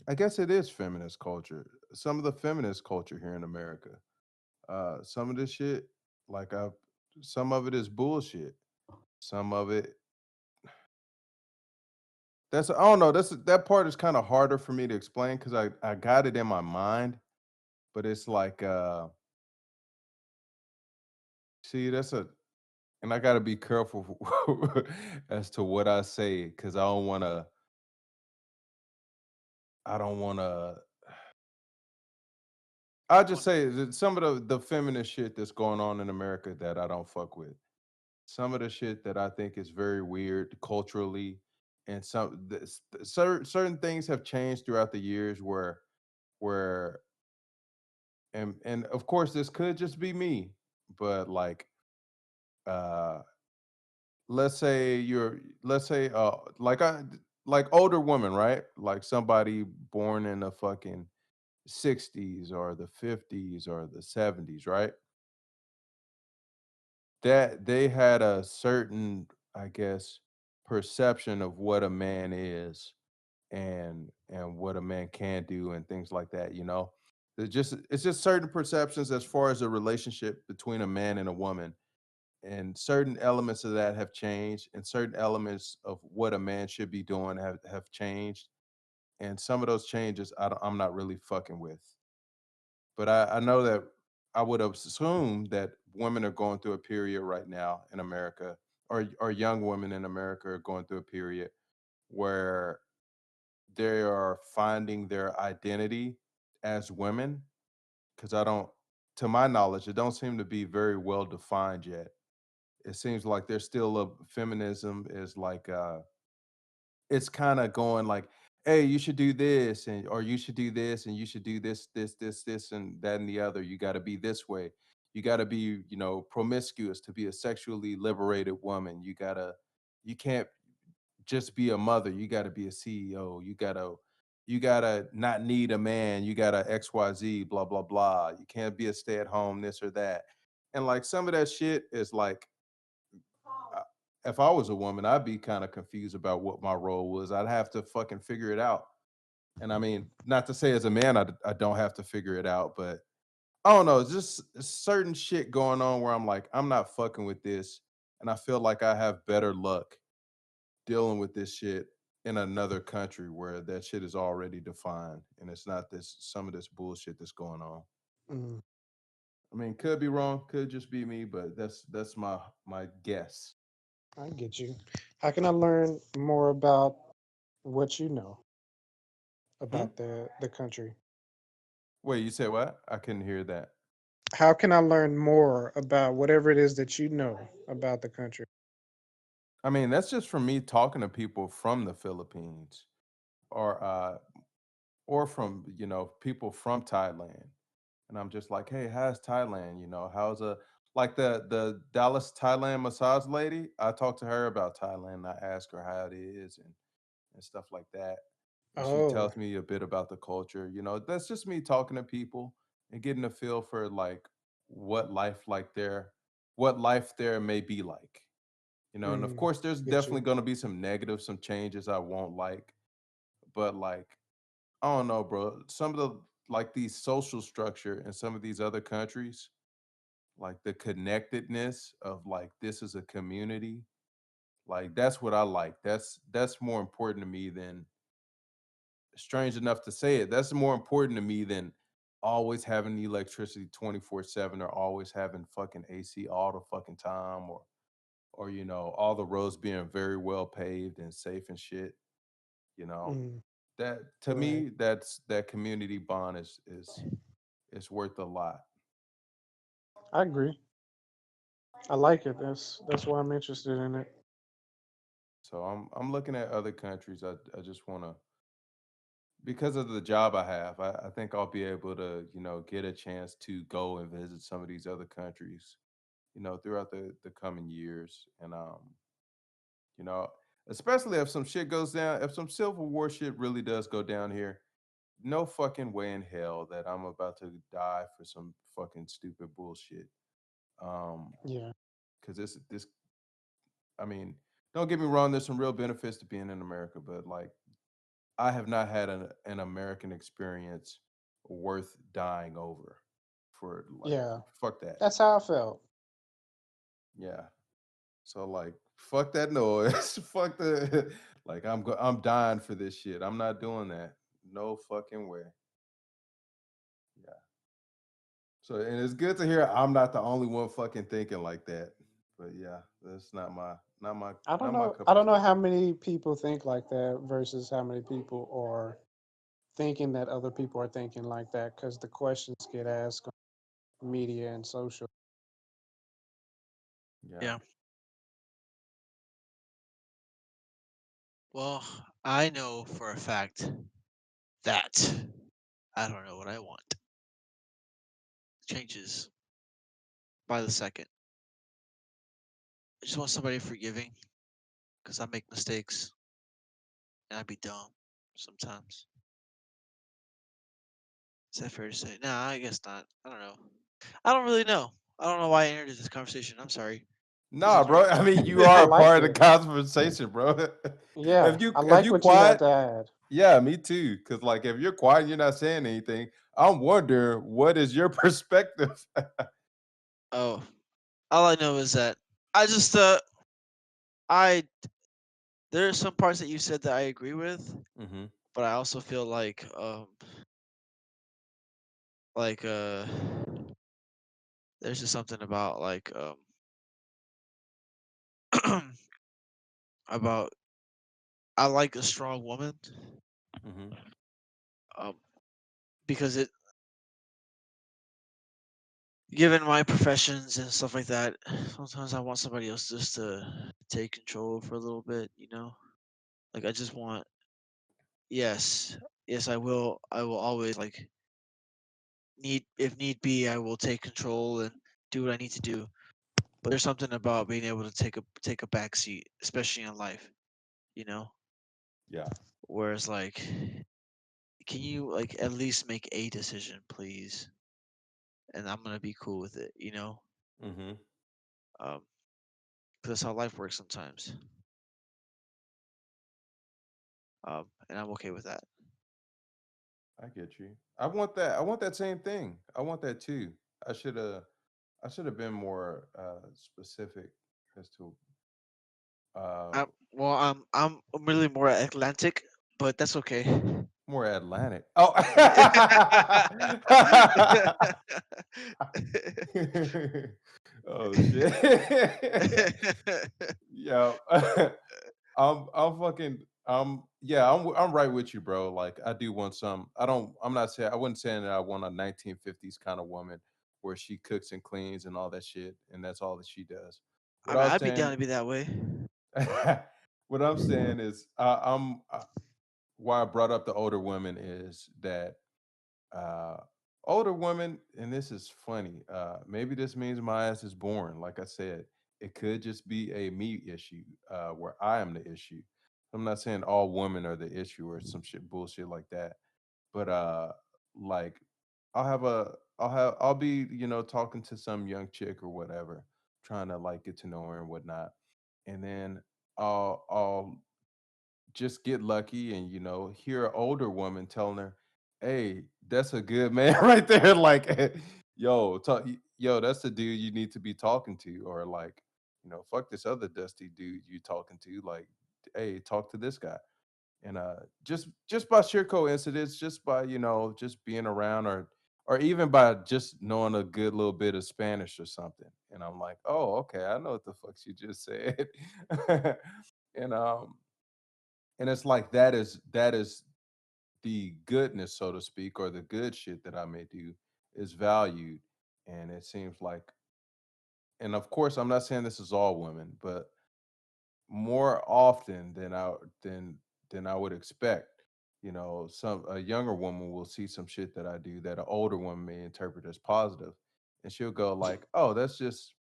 I guess it is feminist culture. Some of the feminist culture here in America. Some of this shit, like some of it is bullshit. Some of it I don't know. That part is kind of harder for me to explain because I got it in my mind, but it's like see And I got to be careful as to what I say because I don't want to. I'll just One- say that some of the feminist shit that's going on in America that I don't fuck with. Some of the shit that I think is very weird culturally, and certain things have changed throughout the years where and of course this could just be me, but like uh let's say like older woman, right? Like somebody born in the fucking 60s or the 50s or the 70s, right? That they had a certain, I guess, perception of what a man is and what a man can do and things like that, you know. It's just certain perceptions as far as a relationship between a man and a woman, and certain elements of that have changed, and certain elements of what a man should be doing have changed, and some of those changes I'm not really fucking with. But I know that I would assume that women are going through a period right now in America, or young women in America are going through a period where they are finding their identity as women. Because I don't, to my knowledge, it don't seem to be very well defined yet. It seems like there's still a feminism is like it's kind of going like, hey, you should do this, and or you should do this, and you should do this and that and the other. You got to be this way. You got to be, you know, promiscuous to be a sexually liberated woman. You can't just be a mother. You got to be a CEO. You gotta not need a man. You gotta XYZ, blah, blah, blah. You can't be a stay-at-home, this or that. And like some of that shit is like uh, if I was a woman, I'd be kind of confused about what my role was. I'd have to fucking figure it out. And I mean, not to say as a man, I don't have to figure it out, but I don't know. It's just certain shit going on where I'm like, I'm not fucking with this. And I feel like I have better luck dealing with this shit in another country where that shit is already defined and it's not this some of this bullshit that's going on. Mm, I mean, could be wrong, could just be me, but that's my guess. I get you. How can I learn more about what you know Hmm? about the country? Wait, you said what? I couldn't hear that. How can I learn more about whatever it is that you know about the country? I mean, that's just from me talking to people from the Philippines or from, you know, people from Thailand. And I'm just like, "Hey, how's Thailand? You know, how's a like the Dallas Thailand massage lady? I talked to her about Thailand. I asked her how it is and stuff like that. And she Oh, tells me a bit about the culture. You know, that's just me talking to people and getting a feel for like what life like there, what life there may be like. You know, and of mm, course, there's get definitely you. going to be some negatives, some changes I won't like, but like, I don't know, bro. Some of the like these social structure in some of these other countries, like the connectedness of like this is a community, like that's what I like. That's more important to me than strange enough to say it. That's more important to me than always having electricity 24/7 or always having fucking AC all the fucking time or you know, all the roads being very well paved and safe and shit, you know. Mm, That to right. me, that community bond is worth a lot. I agree. I like it. That's why I'm interested in it. So I'm looking at other countries. I just want to because of the job I have. I think I'll be able to you know get a chance to go and visit some of these other countries. You know throughout the coming years and you know especially if some shit goes down. If some civil war shit really does go down here, no fucking way in hell that I'm about to die for some fucking stupid bullshit. Um, Yeah. because this I mean, don't get me wrong, there's some real benefits to being in America, but like I have not had an American experience worth dying over for like Yeah. fuck that. That's how I felt. Yeah. So like fuck that noise. Fuck the like I'm dying for this shit. I'm not doing that. No fucking way. Yeah. So and it's good to hear I'm not the only one fucking thinking like that. But yeah, that's not my I don't not my know. cup I of don't know tea. how many people think like that versus how many people are thinking that other people are thinking like that because the questions get asked on media and social. Yeah. Yeah. Well, I know for a fact that I don't know what I want. Changes by the second. I just want somebody forgiving because I make mistakes and I be dumb sometimes. Is that fair to say? No, I guess not. I don't know. I don't really know. I don't know why I entered this conversation. I'm sorry. This Nah, is bro. weird. I mean, you I are a like part of the it. conversation, bro. Yeah, I If like you what you had quiet, to add. yeah, me too. Because like if you're quiet, and you're not saying anything. I'm wondering what is your perspective. Oh, all I know is that I just I there are some parts that you said that I agree with, Hmm. but I also feel like there's just something about about I like a strong woman Hmm. um because it given my professions and stuff like that, sometimes I want somebody else just to take control for a little bit, you know? Like I just want yes, yes I will always like need be I will take control and do what I need to do. But there's something about being able to take a back seat, especially in life, you know? Yeah. Whereas like can you like at least make a decision, please? And I'm gonna be cool with it, you know? Hmm. 'Cause that's how life works sometimes. And I'm okay with that. I get you. I want that. I want that same thing. I want that too. I should have. I should have been more specific as to. Uh, Well, I'm really more Atlantic, but that's okay. More Atlantic. Oh. Oh shit. Yeah. I'm fucking yeah, I'm right with you, bro. Like I do want some. I'm not saying I wouldn't say that I want a 1950s kind of woman where she cooks and cleans and all that shit and that's all that she does. I What mean, I was I'd be down saying to be that way. what I'm saying is why I brought up the older women is that uh, older women, and this is funny. Maybe this means my ass is born. Like I said, it could just be a me issue where I am the issue. I'm not saying all women are the issue or some shit bullshit like that, but like I'll be talking to some young chick or whatever, trying to like get to know her and whatnot, and then I'll just get lucky and hear an older woman telling her, "Hey, that's a good man right there." Like, yo, that's the dude you need to be talking to, or like, fuck this other dusty dude you talking to. Like, hey, talk to this guy. And just by sheer coincidence, just by just being around, or even by just knowing a good little bit of Spanish or something. And I'm like, oh, okay, I know what the fuck you just said. and and it's like that is the goodness, so to speak, or the good shit that I may do is valued. And it seems like, and of course I'm not saying this is all women, but more often than I would expect, some a younger woman will see some shit that I do that an older woman may interpret as positive, and she'll go like, oh, that's just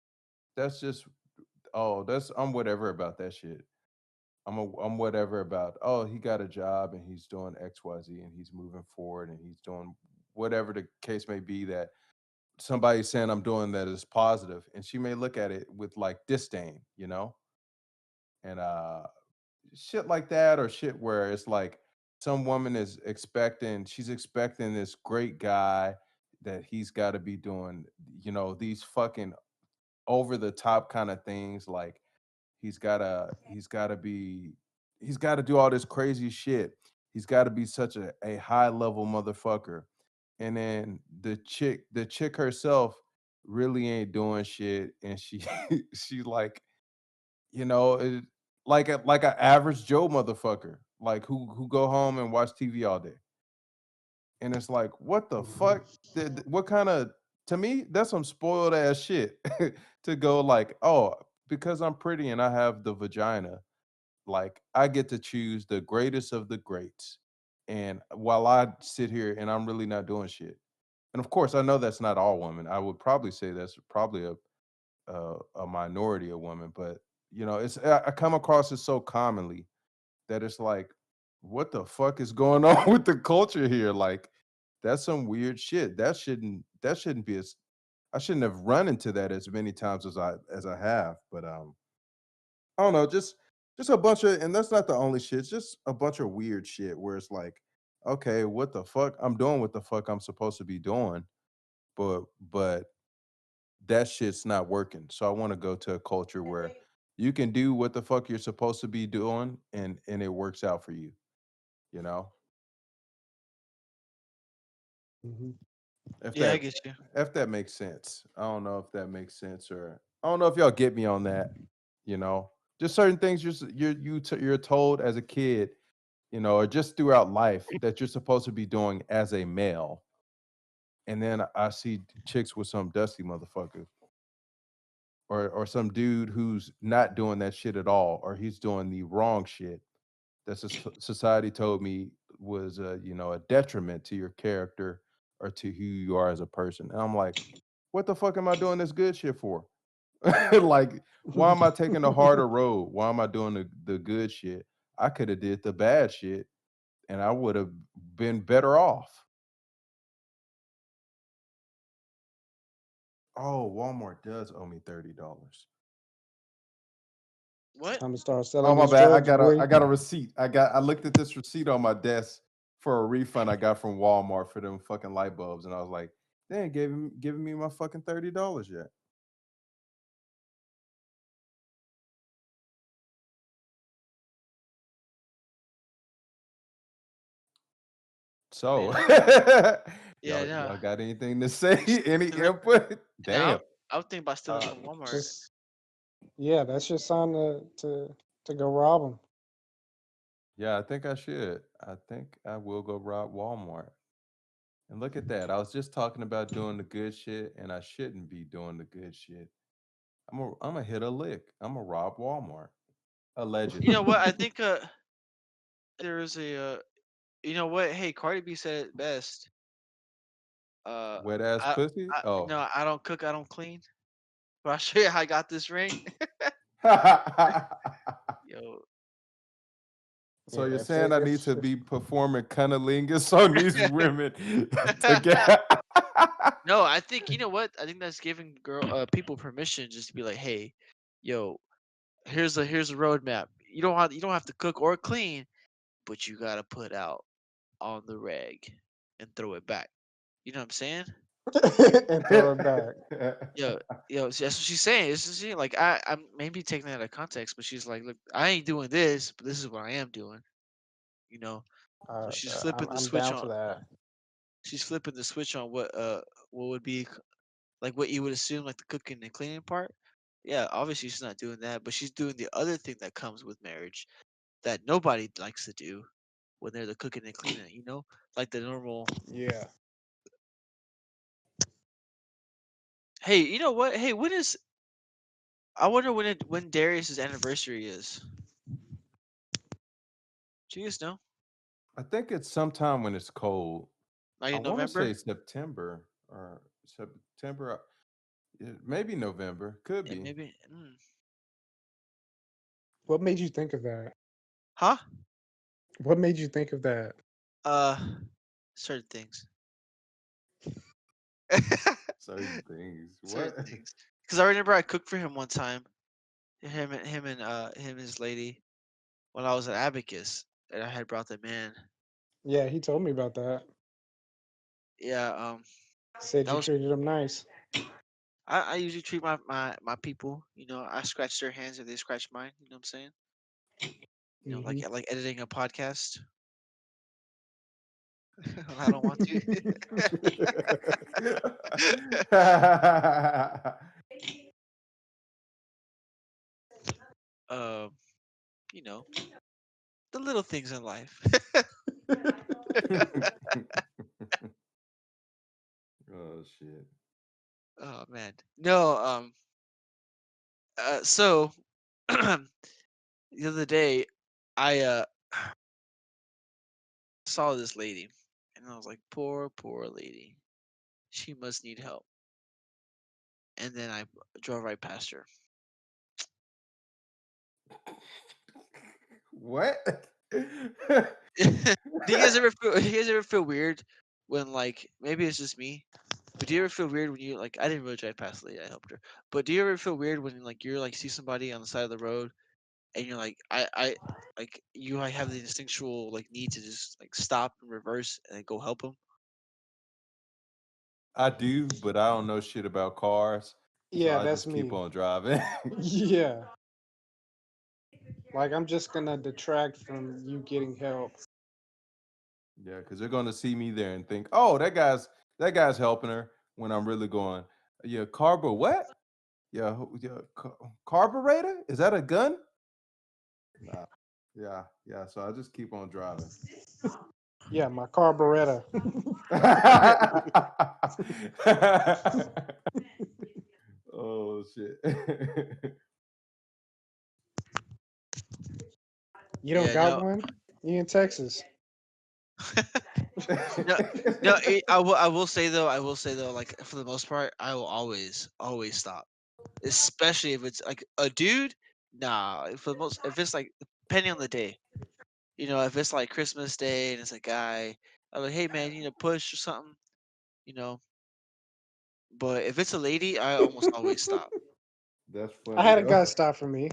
oh, that's I'm whatever about that shit. I'm whatever about, oh, he got a job and he's doing XYZ and he's moving forward and he's doing whatever the case may be that somebody's saying I'm doing that is positive. And she may look at it with like disdain, and shit like that, or shit where it's like some woman is expecting, she's expecting this great guy that he's got to be doing, these fucking over the top kind of things, like he's got to do all this crazy shit. He's got to be such a high level motherfucker. And then the chick herself really ain't doing shit, and she she like, you know, like an average Joe motherfucker, like who go home and watch TV all day. And it's like, what the Mhm. fuck? What kind of, to me, that's some spoiled ass shit to go like, oh, because I'm pretty and I have the vagina, like I get to choose the greatest of the greats. And while I sit here and I'm really not doing shit. And of course, I know that's not all women. I would probably say that's probably a minority of women, but it's I come across it so commonly that it's like, what the fuck is going on with the culture here? Like, that's some weird shit. That shouldn't be as I shouldn't have run into that as many times as I have. But I don't know, just a bunch of, and that's not the only shit. It's just a bunch of weird shit where it's like, okay, what the fuck? I'm doing what the fuck I'm supposed to be doing, but that shit's not working. So I want to go to a culture And where they you can do what the fuck you're supposed to be doing and it works out for you, you know? Mhm. If Yeah, I that get you. if that makes sense. I don't know if that makes sense, or I don't know if y'all get me on that, you know. Just certain things you're told as a kid, or just throughout life that you're supposed to be doing as a male. And then I see chicks with some dusty motherfucker, or some dude who's not doing that shit at all, or he's doing the wrong shit that society told me was a detriment to your character or to who you are as a person. And I'm like, what the fuck am I doing this good shit for? Like, why am I taking the harder road? Why am I doing the good shit? I could have did the bad shit and I would have been better off. Oh, Walmart does owe me $30. What? Time to start Oh, selling my these bad. I drugs, got a boy. I got a receipt. I looked at this receipt on my desk for a refund I got from Walmart for them fucking light bulbs, and I was like, they ain't giving me my fucking $30 yet. So, Man, yeah, no. y'all got anything to say? Any To let, input? now, Damn. I would think about stealing Uh, from Walmart. Just yeah, that's your sign to go rob them. yeah, I think I should. I think I will go rob Walmart. And look at that. I was just talking about doing the good shit, and I shouldn't be doing the good shit. I'm gonna hit a lick. I'm gonna rob Walmart. You know Allegedly. what? I think there is a you know what? Hey, Cardi B said it best. Uh, Wet ass pussy? I Oh. no, I don't cook, I don't clean. But I'll show you how I got this ring. Yo, So Yeah, you're saying I need to if be performing cunnilingus on these women to get no, I think you know what? I think that's giving people permission just to be like, hey, yo, here's a roadmap. You don't have to cook or clean, but you gotta put out on the reg and throw it back. You know what I'm saying? and throw it back. Yo, that's what she's saying. It's she like I'm maybe taking that out of context, but she's like, look, I ain't doing this, but this is what I am doing. You know, so she's flipping the I'm switch down on. for that. She's flipping the switch on what would be like what you would assume like the cooking and cleaning part. Yeah, obviously she's not doing that, but she's doing the other thing that comes with marriage that nobody likes to do when they're the cooking and cleaning. Like the normal. Yeah. Hey, you know what? Hey, when is? I wonder when Darius's anniversary is. Do you guys know? I think it's sometime when it's cold. Like I in want to November? say September or September, maybe November. Could Yeah, be. maybe. What made you think of that? Huh? What made you think of that? Uh, certain things. Certain things. Certain What? things. Because I remember I cooked for him one time. Him and his lady when I was at Abacus, and I had brought them in. Yeah, he told me about that. Yeah. Said That you was. treated him nice. I usually treat my people. I scratch their hands if they scratch mine. You know what I'm saying? Hmm. Like editing a podcast. when I don't want to. um, you know, the little things in life. Oh shit. Oh man, no. So the other day, I saw this lady, and I was like, poor lady. She must need help. And then I drove right past her. What? Do you guys ever feel weird when like maybe it's just me, but do you ever feel weird when you like I didn't really drive past the lady, I helped her. But do you ever feel weird when like you're like see somebody on the side of the road and you're like I like you like have the instinctual like need to just like stop and reverse and go help them? I do, but I don't know shit about cars, so Yeah, I that's just keep me. on driving. Yeah. Like I'm just gonna detract from you getting help. Yeah, because they're gonna see me there and think, "Oh, that guy's helping her." When I'm really going, "Yeah, what? Yeah, yeah, carburetor? Is that a gun?" Nah. Yeah, yeah. So I just keep on driving. Yeah, my carburetor. Oh shit. You don't Yeah, got no. one? You in Texas? No, no. I will say though, like for the most part, I will always stop, especially if it's like a dude. Nah, for the most, if it's like depending on the day, you know, if it's like Christmas Day and it's a guy, I'm like, hey man, you need a push or something, you know. But if it's a lady, I almost always stop. That's I funny had a guy though. stop for me.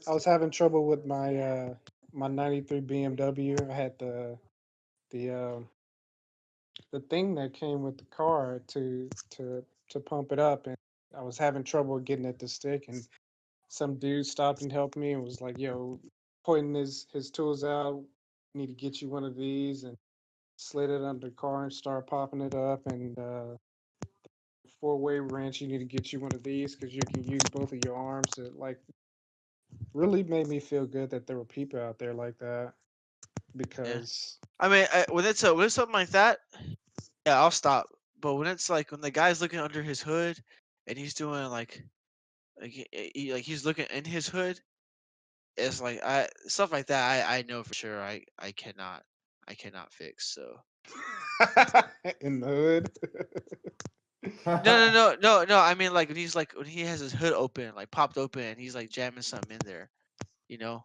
I was having trouble with my '93 BMW. I had the the thing that came with the car to pump it up, and I was having trouble getting at the stick. And some dude stopped and helped me and was like, "Yo," pointing his tools out. Need to get you one of these, and slid it under the car and start popping it up. And 4-way wrench. You need to get you one of these because you can use both of your arms. It like really made me feel good that there were people out there like that Yeah, because I mean, when it's something like that, yeah, I'll stop. But when it's like when the guy's looking under his hood and he's doing like like he's looking in his hood, it's like I stuff like that. I know for sure I cannot fix. So in the hood. no. I mean like when he's like when he has his hood open, like popped open, and he's like jamming something in there. You know,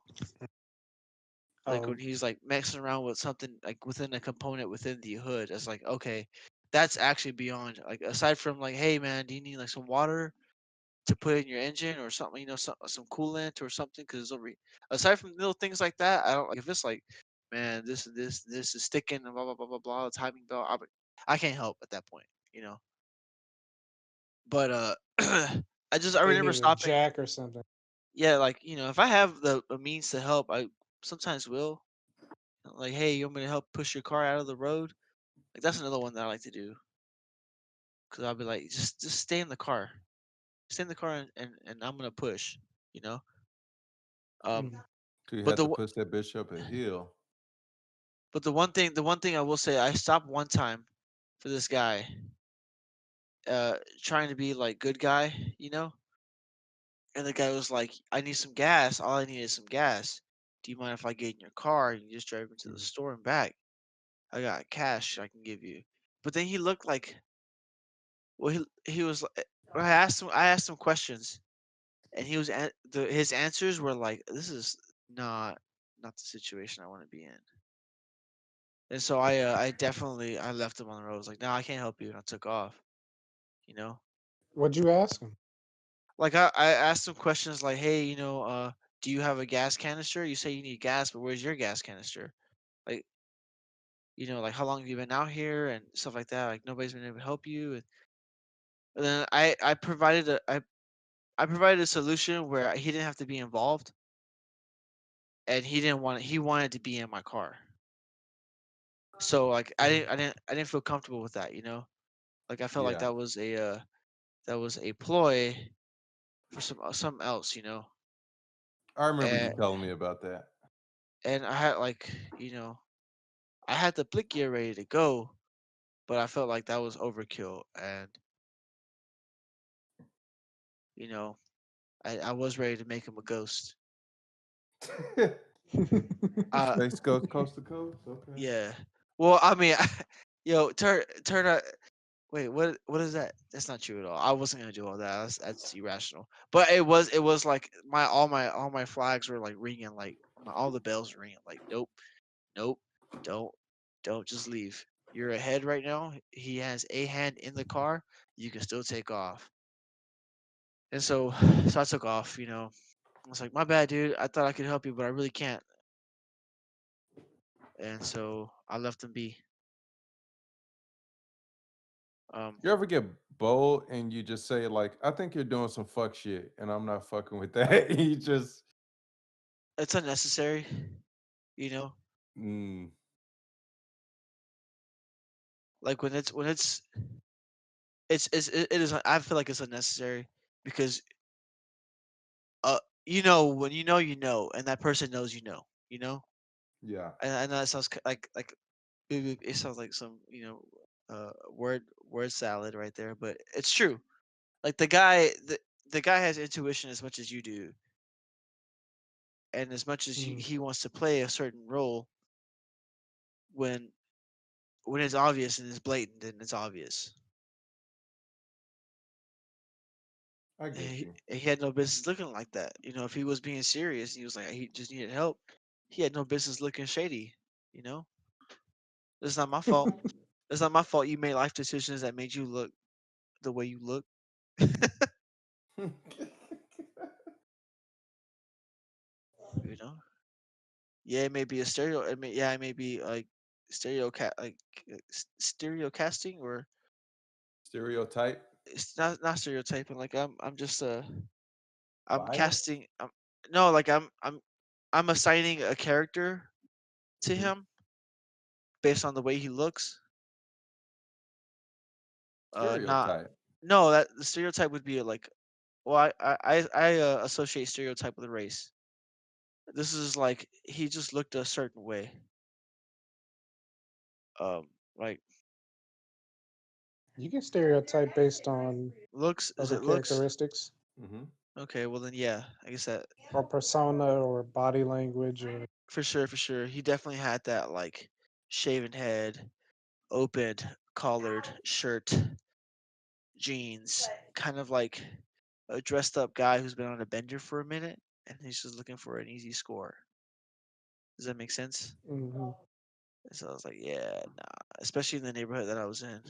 like Oh, when he's like messing around with something like within a component within the hood. It's like okay, that's actually beyond like aside from like hey man, do you need like some water to put in your engine or something? You know, some coolant or something. Because aside from little things like that, I don't like if it's like man, this is sticking and blah blah blah blah blah. Timing belt. I can't help at that point. You know. But I they remember need a stopping. jack or something. Yeah, like you know, if I have the means to help, I sometimes will. Like, hey, you want me to help push your car out of the road? Like that's another one that I like to do. Cause I'll be like, just stay in the car, stay in the car, and I'm gonna push. You know. Um, Mm. So you but have the to push that bitch up a hill. the one thing I will say, I stopped one time for this guy, trying to be like good guy, you know. And the guy was like, I need some gas. All I need is some gas. Do you mind if I get in your car and you just drive into the Mhm. store and back? I got cash I can give you. But then he looked like, well, he was. I asked him questions, and he was his answers were like, "This is not the situation I want to be in." And so I definitely I left him on the road. I was like, "No, I can't help you," and I took off. You know, What'd you ask him? like I asked him questions like, "Hey, you know, do you have a gas canister? You say you need gas, but where's your gas canister? Like, you know, like how long have you been out here and stuff like that? Like nobody's been able to help you." And then I provided a solution where he didn't have to be involved, and he didn't want he wanted to be in my car. So like I didn't feel comfortable with that, you know. Like I felt like Yeah, that was a ploy for something else, you know. I remember you And telling me about that. I had like you know I had the blick gear ready to go, but I felt like that was overkill, and you know I was ready to make him a ghost. Uh Space Ghost Coast to Coast. Okay. yeah. Well, I mean, yo, turn out. Wait, what is that? That's not true at all. I wasn't gonna do all that. That's irrational. But it was like all my flags were like ringing, like all the bells were ringing. Like nope, nope, don't don't just leave. You're ahead right now. He has a hand in the car. You can still take off. And so so I took off. You know, I was like, my bad, dude. I thought I could help you, but I really can't. And so I left him be. Um, You ever get bold and you just say like, "I think you're doing some fuck shit," and I'm not fucking with that. You just, it's unnecessary. You know, mm, like it is I feel like it's unnecessary because uh when you know and that person knows you know yeah, and I know it sounds like it sounds like some word salad right there, but it's true. Like the guy has intuition as much as you do, and as much as Mm. he wants to play a certain role when it's obvious and it's blatant and it's obvious. I get you. He had no business looking like that. You know, if he was being serious, he was like he just needed help. He had no business looking shady. You know, it's not my fault. It's not my fault. You made life decisions that made you look the way you look. You know, yeah, it may be a stereo. It may be like stereo casting, or Stereotype, it's not stereotyping. Like I'm just I'm bias. casting. No, like I'm assigning a character to Hmm. him based on the way he looks. Not Stereotype. no. That the stereotype would be like, well, I associate stereotype with a race. This is like he just looked a certain way. Um, like You can stereotype based on looks. Is other it looks? characteristics Hmm. Okay, well then yeah, I guess that or persona or body language or for sure. He definitely had that like shaven head, open collared shirt, jeans, kind of like a dressed up guy who's been on a bender for a minute and he's just looking for an easy score. Does that make sense? hmm So I was like, yeah, nah. Especially in the neighborhood that I was in,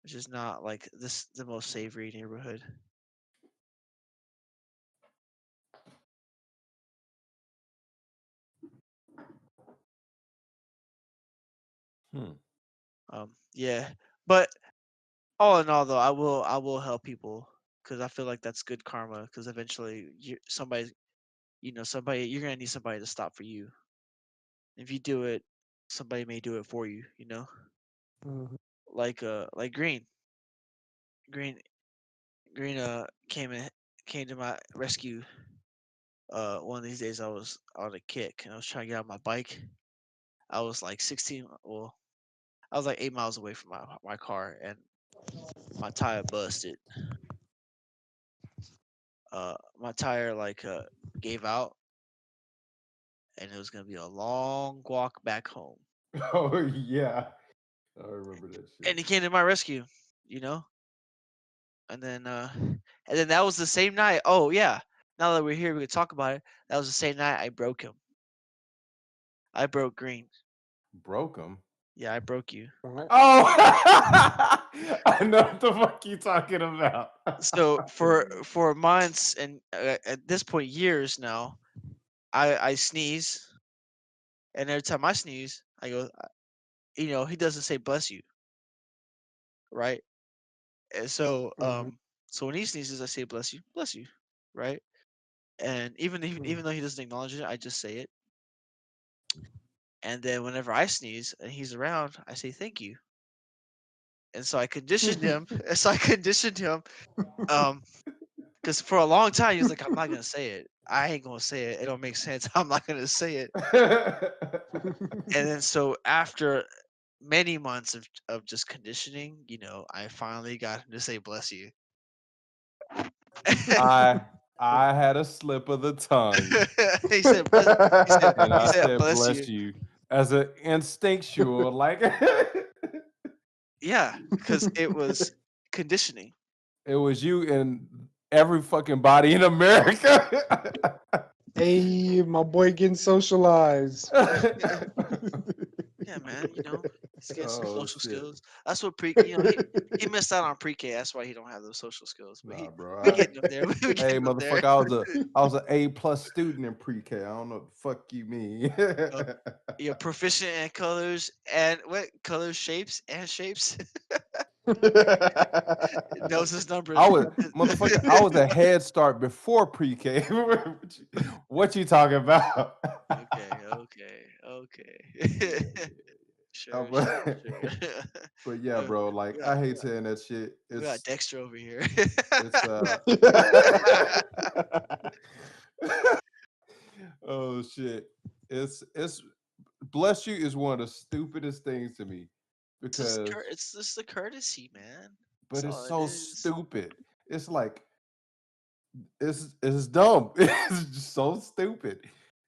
which is not like this the most savory neighborhood. Hmm. Yeah, but all in all, though, I will help people because I feel like that's good karma. Because eventually, somebody you're gonna need somebody to stop for you. If you do it, somebody may do it for you. You know, hmm like Green, Green came to my rescue. One of these days I was on a kick and I was trying to get on my bike. I was like 16. Well, I was like 8 miles away from my car and my tire busted. My tire gave out and it was gonna be a long walk back home. Oh yeah, I remember that shit. And he came to my rescue, you know. And then that was the same night. Oh yeah, now that we're here, we could talk about it. That was the same night I broke him. I broke Green. Broke him. Yeah, I broke you. right. Oh, I know what the fuck you talking about. So for months and at this point years now, I sneeze, and every time I sneeze, I go, he doesn't say bless you, right? And so hmm so when he sneezes, I say bless you, right? And even hmm even though he doesn't acknowledge it, I just say it. And then whenever I sneeze and he's around, I say thank you. And so I conditioned him. And so I conditioned him. Because for a long time he was like, I'm not gonna say it. I ain't gonna say it. It don't make sense. I'm not gonna say it. And then so after many months of just conditioning, I finally got him to say bless you. I I had a slip of the tongue, he said bless he said and he I said said bless you. bless you as an instinctual like Yeah, because it was conditioning. it was you and every fucking body in America. Hey, my boy getting socialized. Yeah, man, he's getting some Oh social shit. skills. That's what he missed out on pre-K. That's why he don't have those social skills. But Nah, bro. we getting him there. We Hey, getting him there. motherfucker, I was an A+ student in pre-K. I don't know what the fuck you mean. Uh, You're proficient in colors and what colors, shapes, and shapes. Knows his I numbers. was motherfucker. I was a head start before pre-K. What you talking about? Okay. Uh, Sure, sure, but, sure. but yeah, Uh, bro. we Like I got we hate got saying that shit. we got Dexter over here. It's oh shit. It's bless you is one of the stupidest things to me because It's just the courtesy, man. That's but it's all it so is. stupid. It's like it's dumb. It's just so stupid.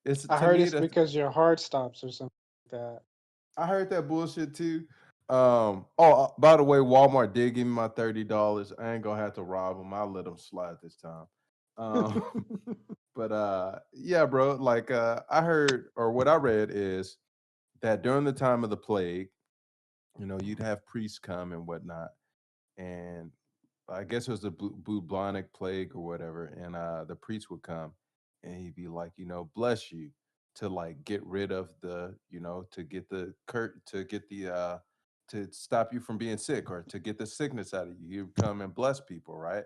It's I to heard me it's that's because your heart stops or something like that. I heard that bullshit too. By the way, Walmart did give me my $30. I ain't gonna have to rob them. I'll let them slide this time. Um, but yeah, bro. Like I heard or what I read is that during the time of the plague, you'd have priests come and whatnot, and I guess it was the bubonic plague or whatever, and the priest would come, and he'd be like, bless you, to like get rid of to get the to stop you from being sick or to get the sickness out of you. He would come and bless people, right?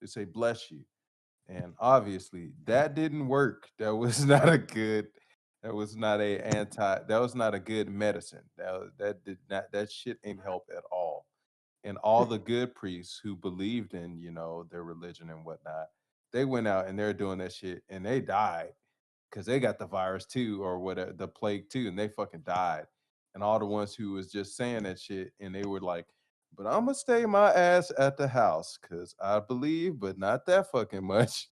To say bless you, and obviously that didn't work. That was not a good. That was not a anti. That was not a good medicine. That did not. That shit ain't help at all. And all the good priests who believed in their religion and whatnot, they went out and they're doing that shit and they died because they got the virus too or whatever, the plague too, and they fucking died. And all the ones who was just saying that shit and they were like, but I'm gonna stay my ass at the house because I believe, but not that fucking much.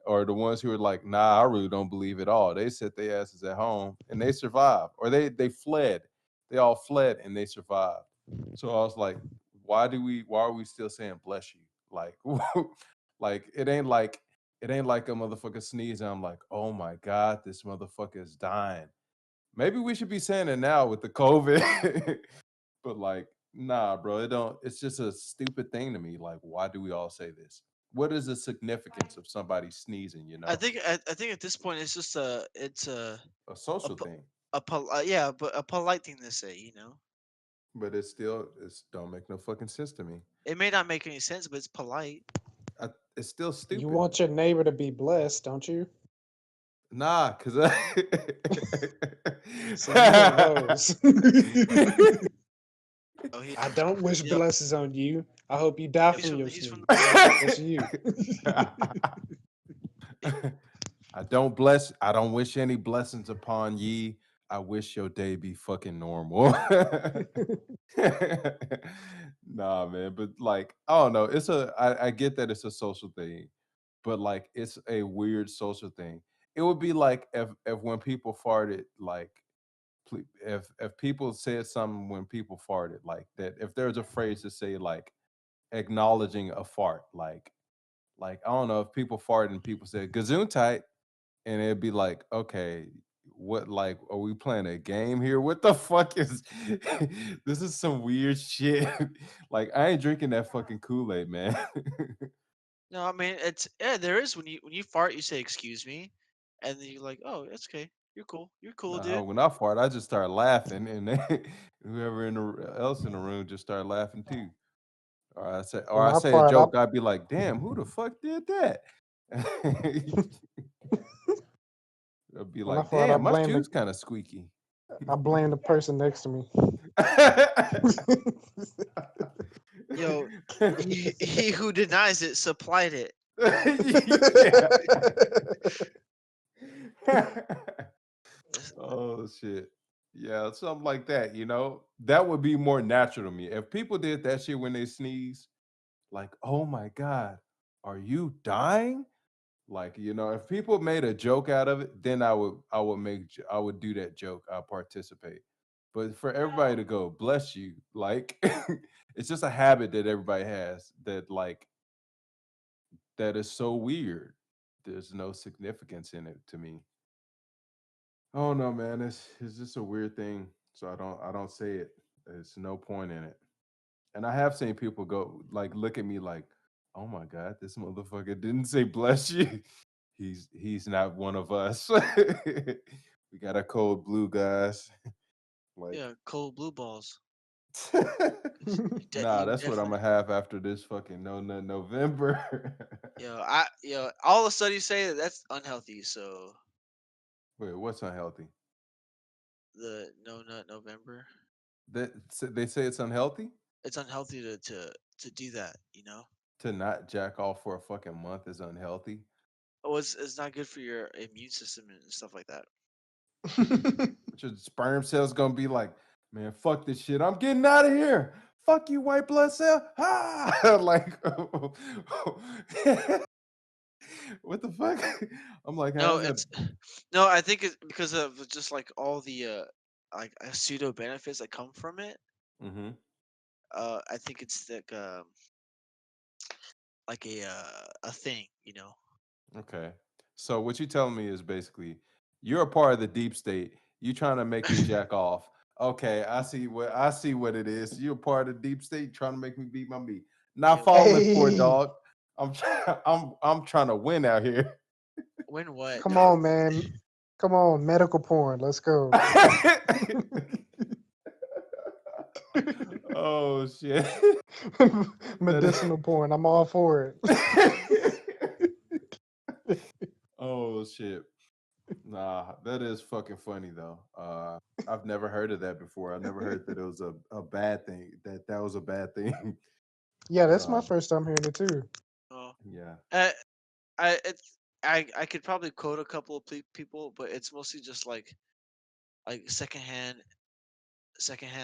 Or the ones who were like, nah, I really don't believe at all. They set their asses at home and they survived. Or they fled. They all fled and they survived. So I was like, why are we still saying bless you? Like like it ain't like a motherfucker sneezing. I'm like, oh my God, this motherfucker is dying. Maybe we should be saying it now with the COVID. But like, nah, bro, it's just a stupid thing to me. Like, why do we all say this? What is the significance of somebody sneezing, I think at this point it's A a social po- thing. yeah, but a polite thing to say. But it's don't make no fucking sense to me. It may not make any sense, but it's polite. It's still You stupid. want your neighbor to be blessed, don't you? Nah, cause See, you one of those. Oh, I don't wish yep, blessings on you. I hope you die he's from from your he's from sneeze. That's you. I don't wish any blessings upon ye. I wish your day be fucking normal. Nah, man, but like, I don't know. I get that it's a social thing, but like it's a weird social thing. It would be like if when people farted, like if people said something when people farted, like that, if there's a phrase to say like acknowledging a fart, like I don't know if people fart and people say "gazoon and it'd be like, okay, what like are we playing a game here? What the fuck is this is some weird shit. Like I ain't drinking that fucking Kool-Aid, man. No, I mean it's yeah. There is when you fart, you say excuse me, and then you're like, oh, that's okay. You're cool, Nah, dude. when I fart, I just start laughing, and whoever else in the room just start laughing too. Or When I I say a fart, joke, I'd be like, "Damn, who the fuck did that?" I'd be when I like, fart, I "Damn, my blame the shoe's kind of squeaky." I blame the person next to me. Yo, he who denies it supplied it. Yeah. That's- Oh shit. Yeah, something like that, you know? That would be more natural to me. If people did that shit when they sneeze, like, oh my God, are you dying? Like, you know, if people made a joke out of it, then I would do that joke. I'll participate. But for everybody to go, bless you, like it's just a habit that everybody has that like that is so weird. There's no significance in it to me. Oh no, man, it's just a weird thing. So I don't say it. There's no point in it. And I have seen people go like look at me like, oh my God, this motherfucker didn't say bless you. He's not one of us. We got a cold blue guys. Like yeah, cold blue balls. nah, You that's what I'm definitely. gonna have after this fucking no nut November. All the studies say that that's unhealthy. So Wait, what's unhealthy? the no nut November, They say it's unhealthy it's unhealthy to do that. You know, to not jack off for a fucking month is unhealthy. oh, it's not good for your immune system and stuff like that. But your sperm cells gonna be like, man, fuck this shit. I'm getting out of here. Fuck you, white blood cell. Ah, like, what the fuck? I'm like, No, how's that? it's no. I think it's because of just like all the like pseudo benefits that come from it. Hmm. I think it's like a thing. You know. Okay. So what you telling me is basically you're a part of the deep state. You trying to make me jack off. Okay, I see what it is. You're a part of the deep state trying to make me beat my meat. Not Yeah. falling for it, Hey, dog. I'm trying to win out here. When what? come on, man. Come on, medical porn. Let's go. Oh shit. That Medicinal porn. I'm all for oh shit. Nah, that is fucking funny though. I've never heard of that before. I never heard that it was a bad thing. That was a bad thing. Yeah, that's my um, first time hearing it too. Oh, yeah. uh, I could probably quote a couple of people, but it's mostly just like secondhand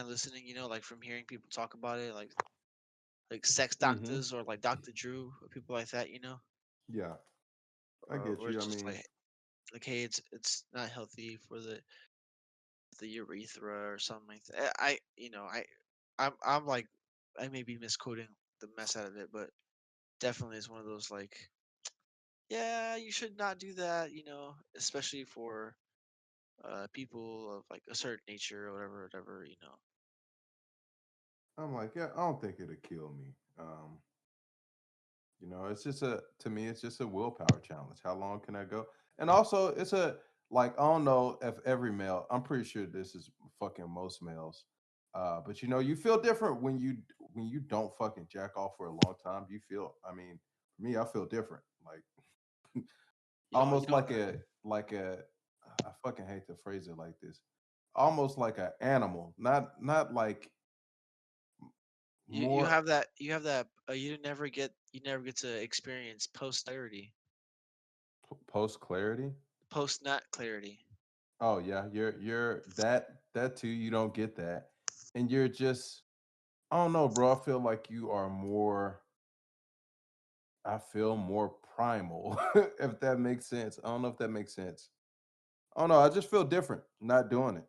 listening. You know, like from hearing people talk about it, like sex Hmm. doctors or like Dr. Drew or people like that. You know, Yeah, I or get where you. it's I just mean, like hey, it's not healthy for the urethra or something like that. I'm like I may be misquoting the mess out of it, but definitely it's one of those like yeah, you should not do that. You know, especially for people of like a certain nature or whatever. You know, I'm like, yeah, I don't think it'll kill me. It's just a to me, it's just a willpower challenge. How long can I go? And also, it's a like I don't know if every male. I'm pretty sure this is fucking most males. But you feel different when you don't fucking jack off for a long time. You feel. I mean, for me, I feel different. Like you almost don't like a. I fucking hate to phrase it like this. Almost like an animal, not like you more you have that you never get to experience post clarity, post clarity. post nut clarity. Oh yeah, you're that too. You don't get that, and you're just I don't know, bro. I feel like you are more. I feel more primal, if that makes sense. I don't know if that makes sense. I don't know. I just feel different not doing it.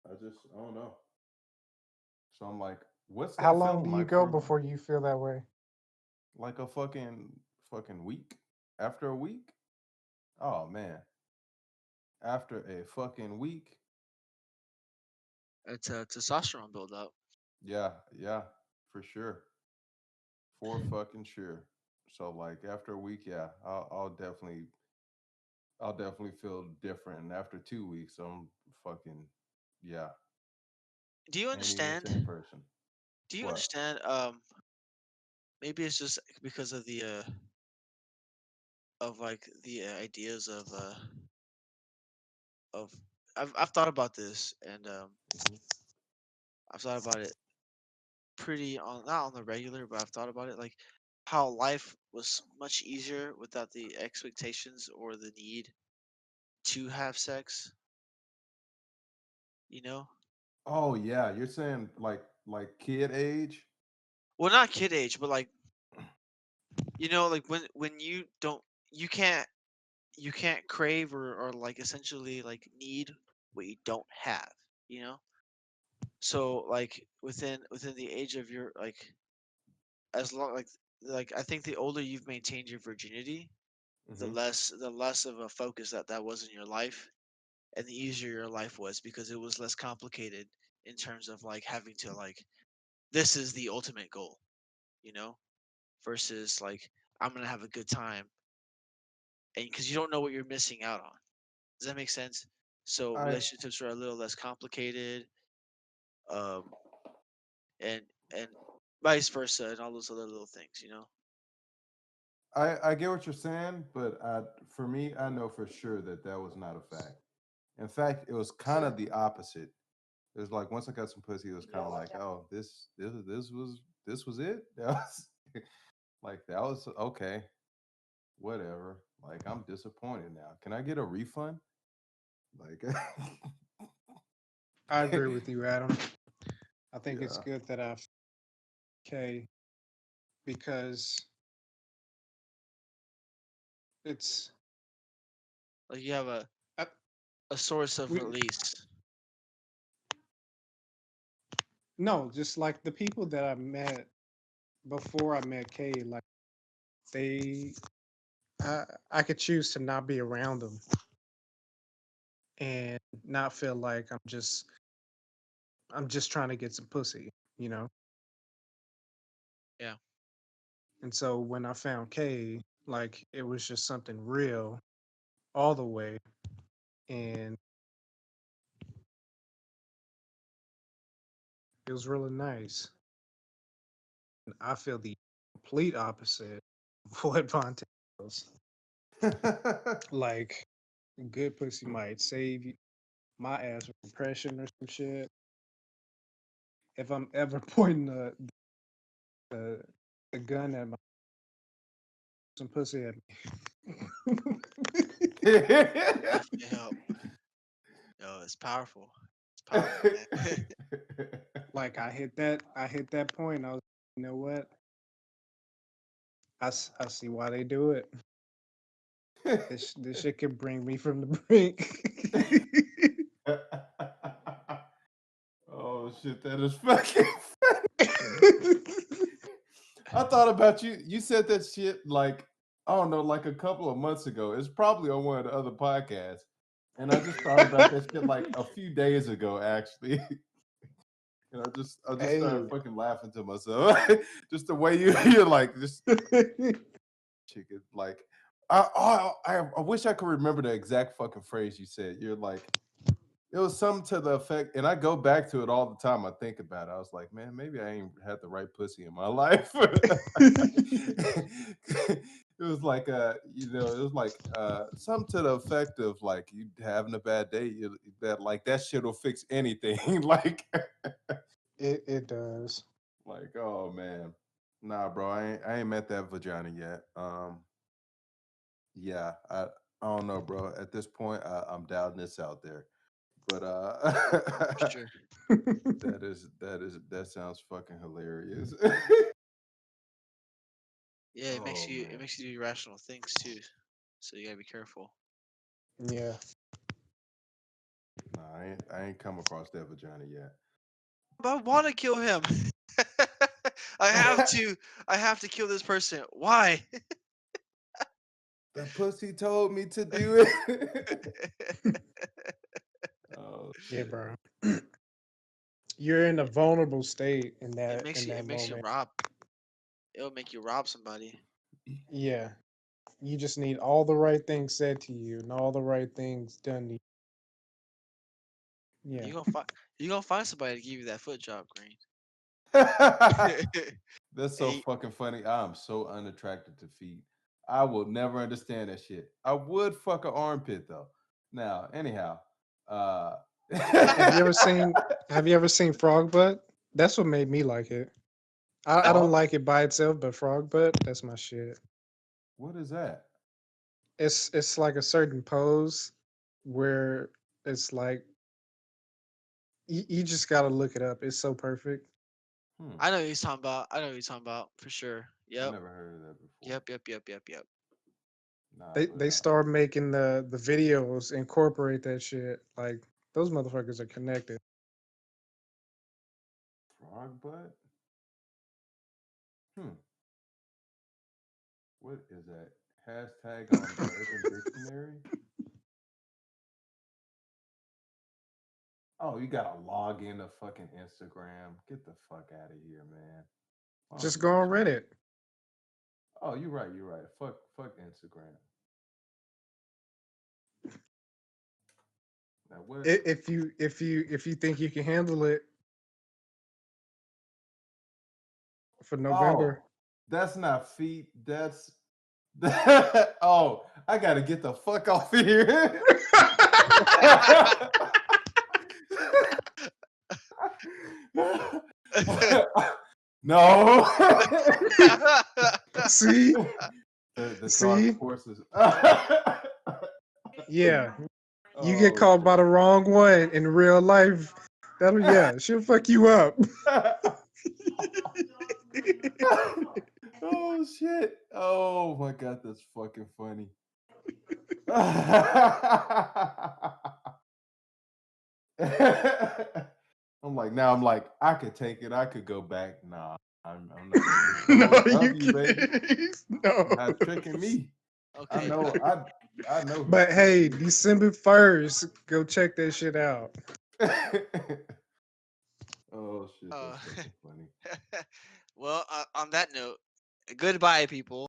I don't know. So I'm like, what's How that long feeling do you like go for before you feel that way? like a fucking week? After a week? Oh man, after a fucking week? It's a testosterone buildup. Yeah, yeah, for sure. For fucking sure. So like after a week, yeah, I'll definitely feel different. And after 2 weeks, I'm fucking yeah, Do you ain't even the understand? same person. Do you What? understand? Maybe it's just because of the of like the ideas of I've thought about this, and Mhm. I've thought about it pretty on not on the regular, but I've thought about it like how life was much easier without the expectations or the need to have sex. You know, Oh yeah, you're saying like kid age? well, not kid age, but like like when you can't you can't crave or like essentially like need what you don't have. You know, so like within the age of your like as long like I think the older you've maintained your virginity, Hmm. the less of a focus that was in your life, and the easier your life was because it was less complicated in terms of like having to like this is the ultimate goal, you know, versus like I'm gonna have a good time, and because you don't know what you're missing out on. Does that make sense? So I relationships are a little less complicated, um, and and vice versa, and all those other little things, you know. I get what you're saying, but for me, I know for sure that that was not a fact. In fact, it was kind of the opposite. It was like once I got some pussy, it was kind of like, oh, this was it. That was like that was okay, whatever. Like I'm disappointed now. Can I get a refund? Like, I agree with you, Adam. I think it's yeah. good that I've okay because it's Like you have I, a source of we release. no, just like the people that I met before I met Kay, like they, I could choose to not be around them and not feel like I'm just trying to get some pussy, you know. Yeah, And so when I found Kay, like it was just something real all the way, and it was really nice. And I feel the complete opposite of what Vontae feels. Like good pussy might save my ass from depression or some shit. If I'm ever pointing the, the gun at my some pussy at me. definitely help. Yo, it's powerful. It's powerful, man. Like I hit that point. I was, you know what? I see why they do it. This shit could bring me from the brink. Oh shit, that is fucking. I thought about you. You said that shit like I don't know, like a couple of months ago. It's probably on one of the other podcasts, and I just thought about that shit like a few days ago, actually. And I just started Hey. fucking laughing to myself. Just the way you're like just chicken. Like I wish I could remember the exact fucking phrase you said. You're like it was something to the effect, and I go back to it all the time. I think about it. I was like, man, maybe I ain't had the right pussy in my life. It was like it was like something to the effect of like you having a bad day, that like that shit will fix anything. It does. Like, oh man. Nah, bro, I ain't met that vagina yet. Yeah, I don't know, bro. At this point, I'm doubting this out there. But For sure. that sounds fucking hilarious. Yeah, Oh it man. makes you do irrational things too. So you gotta be careful. Yeah. Nah, I ain't come across that vagina yet. But I want to kill him. I have to. I have to kill this person. Why? The pussy told me to do it. Oh Yeah, shit. bro. You're in a vulnerable state in It that makes you moment. rob. It'll make you rob somebody. Yeah. You just need all the right things said to you and all the right things done to you. Yeah. You gonna find somebody to give you that foot job, Green. That's so Hey, fucking funny. I'm so unattracted to feet. I will never understand that shit. I would fuck an armpit though. Now, anyhow, uh, Have you ever seen Have you ever seen frog butt? That's what made me like it. I don't frog. like it by itself, but frog butt, that's my shit. What is that? It's like a certain pose where it's like you just gotta look it up. It's so perfect. Hmm. I know what he's talking about. I know what he's talking about for sure. I Yep. never heard of that before. Yep. Nah, They but start making the videos incorporate that shit. Like those motherfuckers are connected. frog butt. Hmm. What is that? Hashtag on the Urban Dictionary. Oh, you gotta log into fucking Instagram. Get the fuck out of here, man. Fuck Just go that on shit. Reddit. Oh, you're right. You're right. Fuck Instagram. Now what? If you think you can handle it for November, Oh, that's not feet. That's oh, I gotta get the fuck off of here. No. see, the dark see, forces. yeah, you get Oh caught by shit. the wrong one in real life. That'll yeah, she'll fuck you up. Oh shit. Oh my god, that's fucking funny. I'm like, I could take it. I could go back. Nah, I'm not in No, control you of you, baby. can't. No. You're not tricking me. I Okay. know. I know who's But tricking hey, me. December 1st, go check that shit out. Oh shit, Uh, that's fucking funny. well, on that note, goodbye, people.